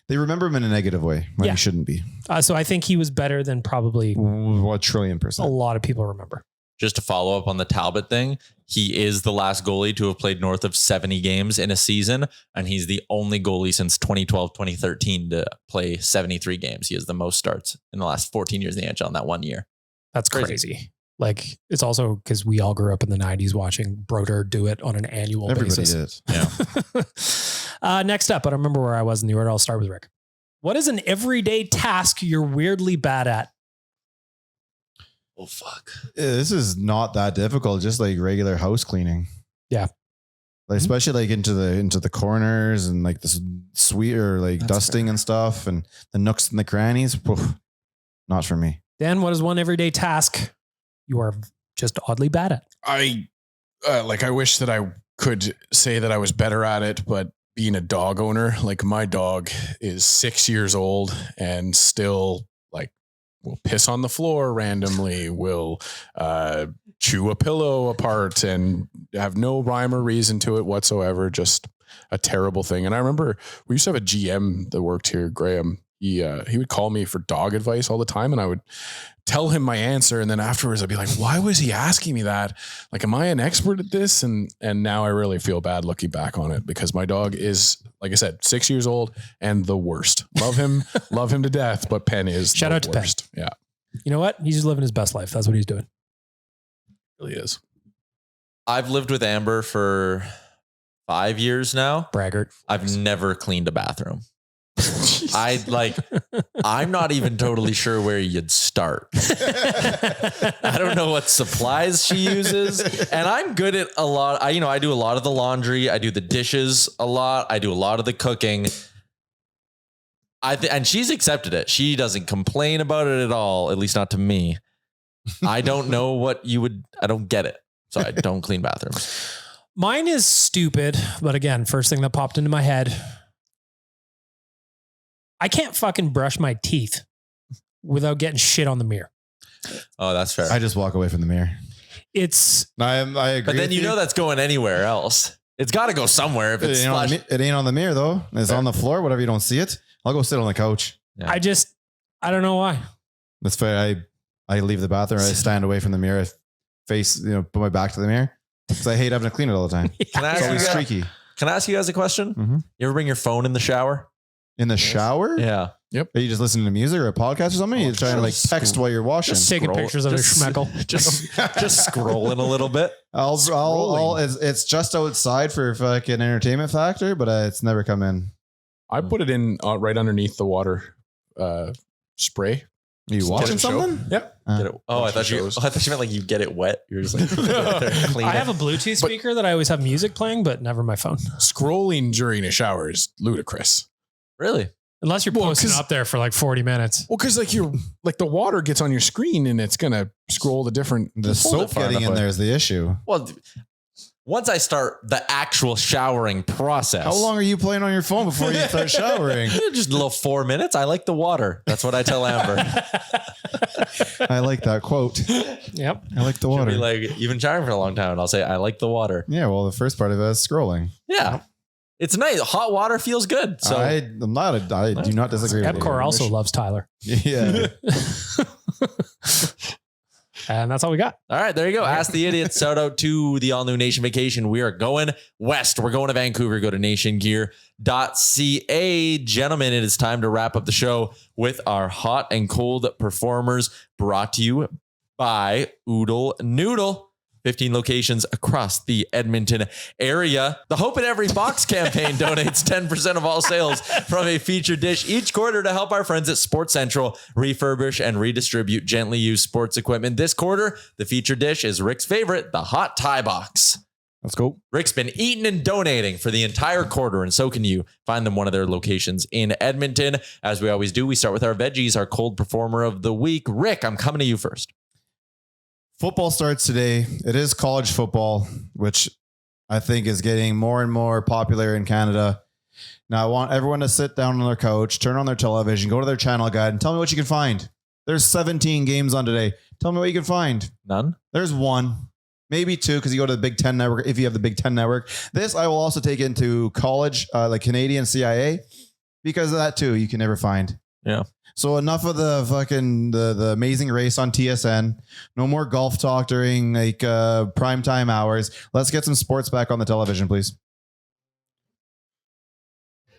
They remember him in a negative way when he shouldn't be. So I think he was better than probably 1,000,000,000,000%. a lot of people remember. Just to follow up on the Talbot thing, he is the last goalie to have played north of 70 games in a season, and he's the only goalie since 2012, 2013 to play 73 games. He has the most starts in the last 14 years in the NHL in that 1 year. That's crazy. Like it's also because we all grew up in the 90s watching Bouchard do it on an annual basis. Everybody did. Yeah. Next up, I don't remember where I was in the order. I'll start with Rick. What is an everyday task you're weirdly bad at? Oh, fuck. This is not that difficult. Just like regular house cleaning. Yeah. Like, especially like into the corners and like this sweet or like that's dusting fair. And stuff and the nooks and the crannies. Poof, not for me. Dan, what is one everyday task you are just oddly bad at? I wish that I could say that I was better at it, but being a dog owner, like my dog is 6 years old and still like will piss on the floor randomly, will chew a pillow apart and have no rhyme or reason to it whatsoever. Just a terrible thing. And I remember we used to have a GM that worked here, Graham. He would call me for dog advice all the time, and I would tell him my answer. And then afterwards I'd be like, why was he asking me that? Like, am I an expert at this? And now I really feel bad looking back on it because my dog is, like I said, 6 years old and the worst. Love him to death, but Penn is shout out to Penn. Yeah. You know what? He's just living his best life. That's what he's doing. really is. I've lived with Amber for 5 years now. Braggart. I've never cleaned a bathroom. I'm not even totally sure where you'd start. I don't know what supplies she uses. And I'm good at a lot. I do a lot of the laundry. I do the dishes a lot. I do a lot of the cooking. And she's accepted it. She doesn't complain about it at all, at least not to me. I don't know what I don't get it. So I don't clean bathrooms. Mine is stupid. But again, first thing that popped into my head, I can't fucking brush my teeth without getting shit on the mirror. Oh, that's fair. I just walk away from the mirror. I agree. But then that's going anywhere else. It's got to go somewhere. If it's it ain't on the mirror though. It's on the floor. Whatever, you don't see it. I'll go sit on the couch. Yeah. I don't know why. That's fair. I leave the bathroom. I stand away from the mirror. Put my back to the mirror because I hate having to clean it all the time. Can I It's always ask streaky. Can I ask you guys a question? Mm-hmm. You ever bring your phone in the shower? In the shower? Yeah. Yep. Are you just listening to music or a podcast or something? You're trying to text while you're washing. Just taking pictures of your schmeckle. Just scrolling a little bit. It's just outside for fucking entertainment factor, but it's never come in. I put it in right underneath the water spray. Are you watching something? Yep. I thought you meant like you get it wet. You're just like clean I it. have a Bluetooth speaker that I always have music playing, but never my phone. Scrolling during a shower is ludicrous. Really? Unless you're posting up there for like 40 minutes. Well, because the water gets on your screen and it's gonna scroll the different. The soap getting in there is the issue. Well, once I start the actual showering process. How long are you playing on your phone before you start showering? Just a little 4 minutes. I like the water. That's what I tell Amber. I like that quote. Yep. I like the water. She'll be like, you've been showering for a long time. And I'll say, I like the water. Yeah, well, the first part of it is scrolling. Yeah. It's nice. Hot water feels good. So I do not disagree with you. Epcor also loves Tyler. Yeah. And that's all we got. All right, there you go. Ask the Idiot. Shout out to the All New Nation Vacation. We are going west. We're going to Vancouver. Go to nationgear.ca. Gentlemen, it is time to wrap up the show with our hot and cold performers, brought to you by Oodle Noodle. 15 locations across the Edmonton area. The Hope in Every Box campaign donates 10% of all sales from a featured dish each quarter to help our friends at Sports Central refurbish and redistribute gently used sports equipment. This quarter, the featured dish is Rick's favorite, the Hot Tie Box. Let's go. Rick's been eating and donating for the entire quarter, and so can you. Find them one of their locations in Edmonton. As we always do, we start with our veggies, our cold performer of the week. Rick, I'm coming to you first. Football starts today. It is college football, which I think is getting more and more popular in Canada. Now, I want everyone to sit down on their couch, turn on their television, go to their channel guide, and tell me what you can find. There's 17 games on today. Tell me what you can find. None? There's one, maybe two, because you go to the Big Ten Network, if you have the Big Ten Network. This I will also take into college, like Canadian CIA, because of that too, you can never find. Yeah. So enough of the fucking the Amazing Race on TSN. No more golf talk during like primetime hours. Let's get some sports back on the television, please.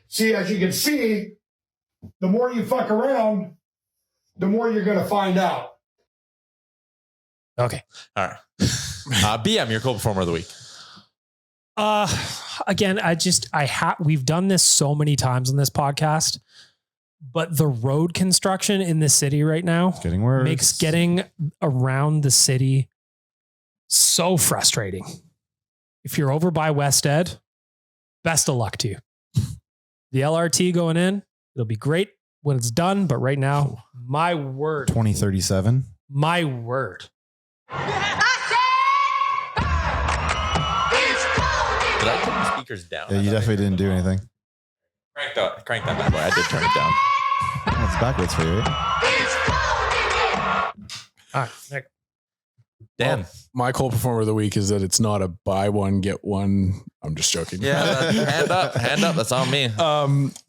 See, as you can see, the more you fuck around, the more you're going to find out. Okay. All right. BM, your cold performer of the week. Again, we've done this so many times on this podcast, but the road construction in the city right now Getting worse. makes getting around the city so frustrating. If you're over by West Ed, best of luck to you. The LRT going in, it'll be great when it's done, but right now, my word. 2037. My word. Did I turn the speakers down? Yeah, you definitely didn't do anything. Crank that bad boy. I did turn it down. That's backwards for you, right? All right, Nick. Dan. Well, my cold performer of the week is that it's not a buy one, get one. I'm just joking. Yeah, hand up. That's on me.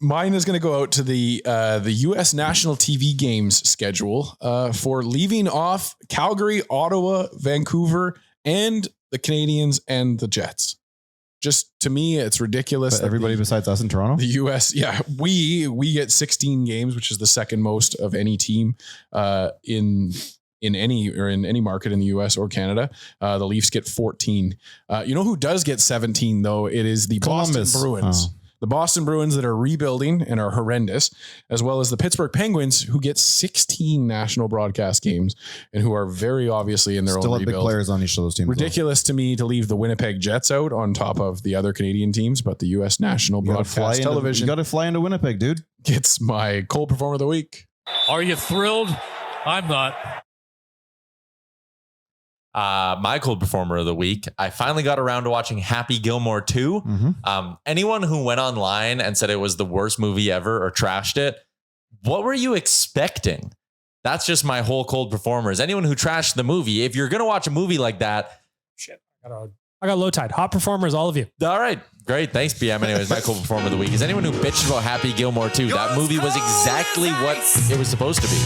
Mine is going to go out to the U.S. national TV games schedule for leaving off Calgary, Ottawa, Vancouver, and the Canadians and the Jets. Just to me, it's ridiculous. But everybody besides us in Toronto? The U.S. Yeah, we get 16 games, which is the second most of any team in in any market in the US or Canada. The Leafs get 14. You know who does get 17 though? It is the Columbus. Boston Bruins. Oh. The Boston Bruins that are rebuilding and are horrendous, as well as the Pittsburgh Penguins, who get 16 national broadcast games and who are very obviously in their Still own have rebuild. big players on each of those teams. Ridiculous to me to leave the Winnipeg Jets out on top of the other Canadian teams, but the U.S. national broadcast television You got to fly into Winnipeg, dude. gets my cold performer of the week. Are you thrilled? I'm not. My cold performer of the week. I finally got around to watching Happy Gilmore 2. Anyone who went online and said it was the worst movie ever or trashed it, what were you expecting? That's just my whole cold performers. Anyone who trashed the movie, if you're going to watch a movie like that. Shit. I got low tide. Hot performers, all of you. All right. Great. Thanks, BM. Anyways, my cold performer of the week is anyone who bitched about Happy Gilmore 2. That movie was exactly what it was supposed to be.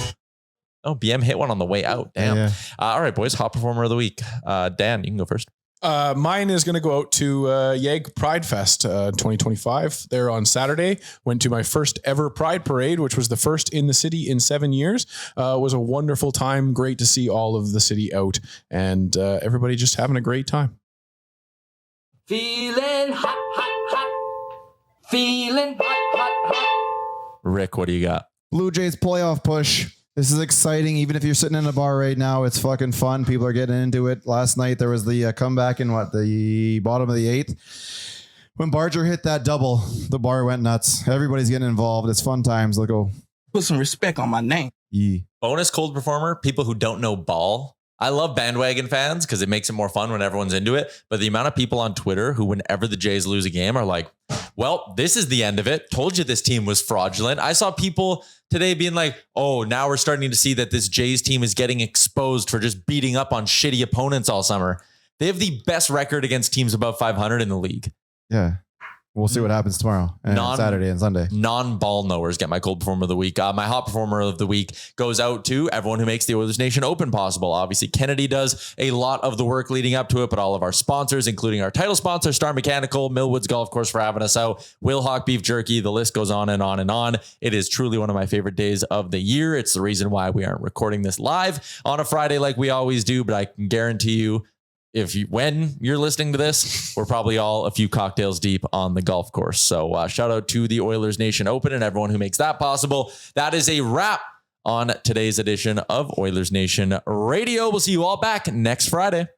Oh, BM hit one on the way out. Damn. Yeah. All right, boys. Hot performer of the week. Dan, you can go first. Mine is going to go out to Yeg Pride Fest 2025. There on Saturday. Went to my first ever Pride Parade, which was the first in the city in 7 years. Was a wonderful time. Great to see all of the city out and everybody just having a great time. Feeling hot, hot, hot. Feeling hot, hot, hot. Rick, what do you got? Blue Jays playoff push. This is exciting. Even if you're sitting in a bar right now, it's fucking fun. People are getting into it. Last night, there was the comeback in the bottom of the 8th. When Bouchard hit that double, the bar went nuts. Everybody's getting involved. It's fun times. Let's go. Put some respect on my name. Yeah. Bonus cold performer, people who don't know ball. I love bandwagon fans because it makes it more fun when everyone's into it. But the amount of people on Twitter who, whenever the Jays lose a game, are like, well, this is the end of it. Told you this team was fraudulent. I saw people today being like, oh, now we're starting to see that this Jays team is getting exposed for just beating up on shitty opponents all summer. They have the best record against teams above 500 in the league. Yeah. We'll see what happens tomorrow and Saturday and Sunday. Non-ball knowers get my cold performer of the week. My hot performer of the week goes out to everyone who makes the Oilers Nation Open possible. Obviously, Kennedy does a lot of the work leading up to it, but all of our sponsors, including our title sponsor, Star Mechanical, Millwoods Golf Course for having us out, Will Hawk Beef Jerky, the list goes on and on and on. It is truly one of my favorite days of the year. It's the reason why we aren't recording this live on a Friday like we always do, but I can guarantee you, when you're listening to this, we're probably all a few cocktails deep on the golf course. So shout out to the Oilers Nation Open and everyone who makes that possible. That is a wrap on today's edition of Oilers Nation Radio. We'll see you all back next Friday.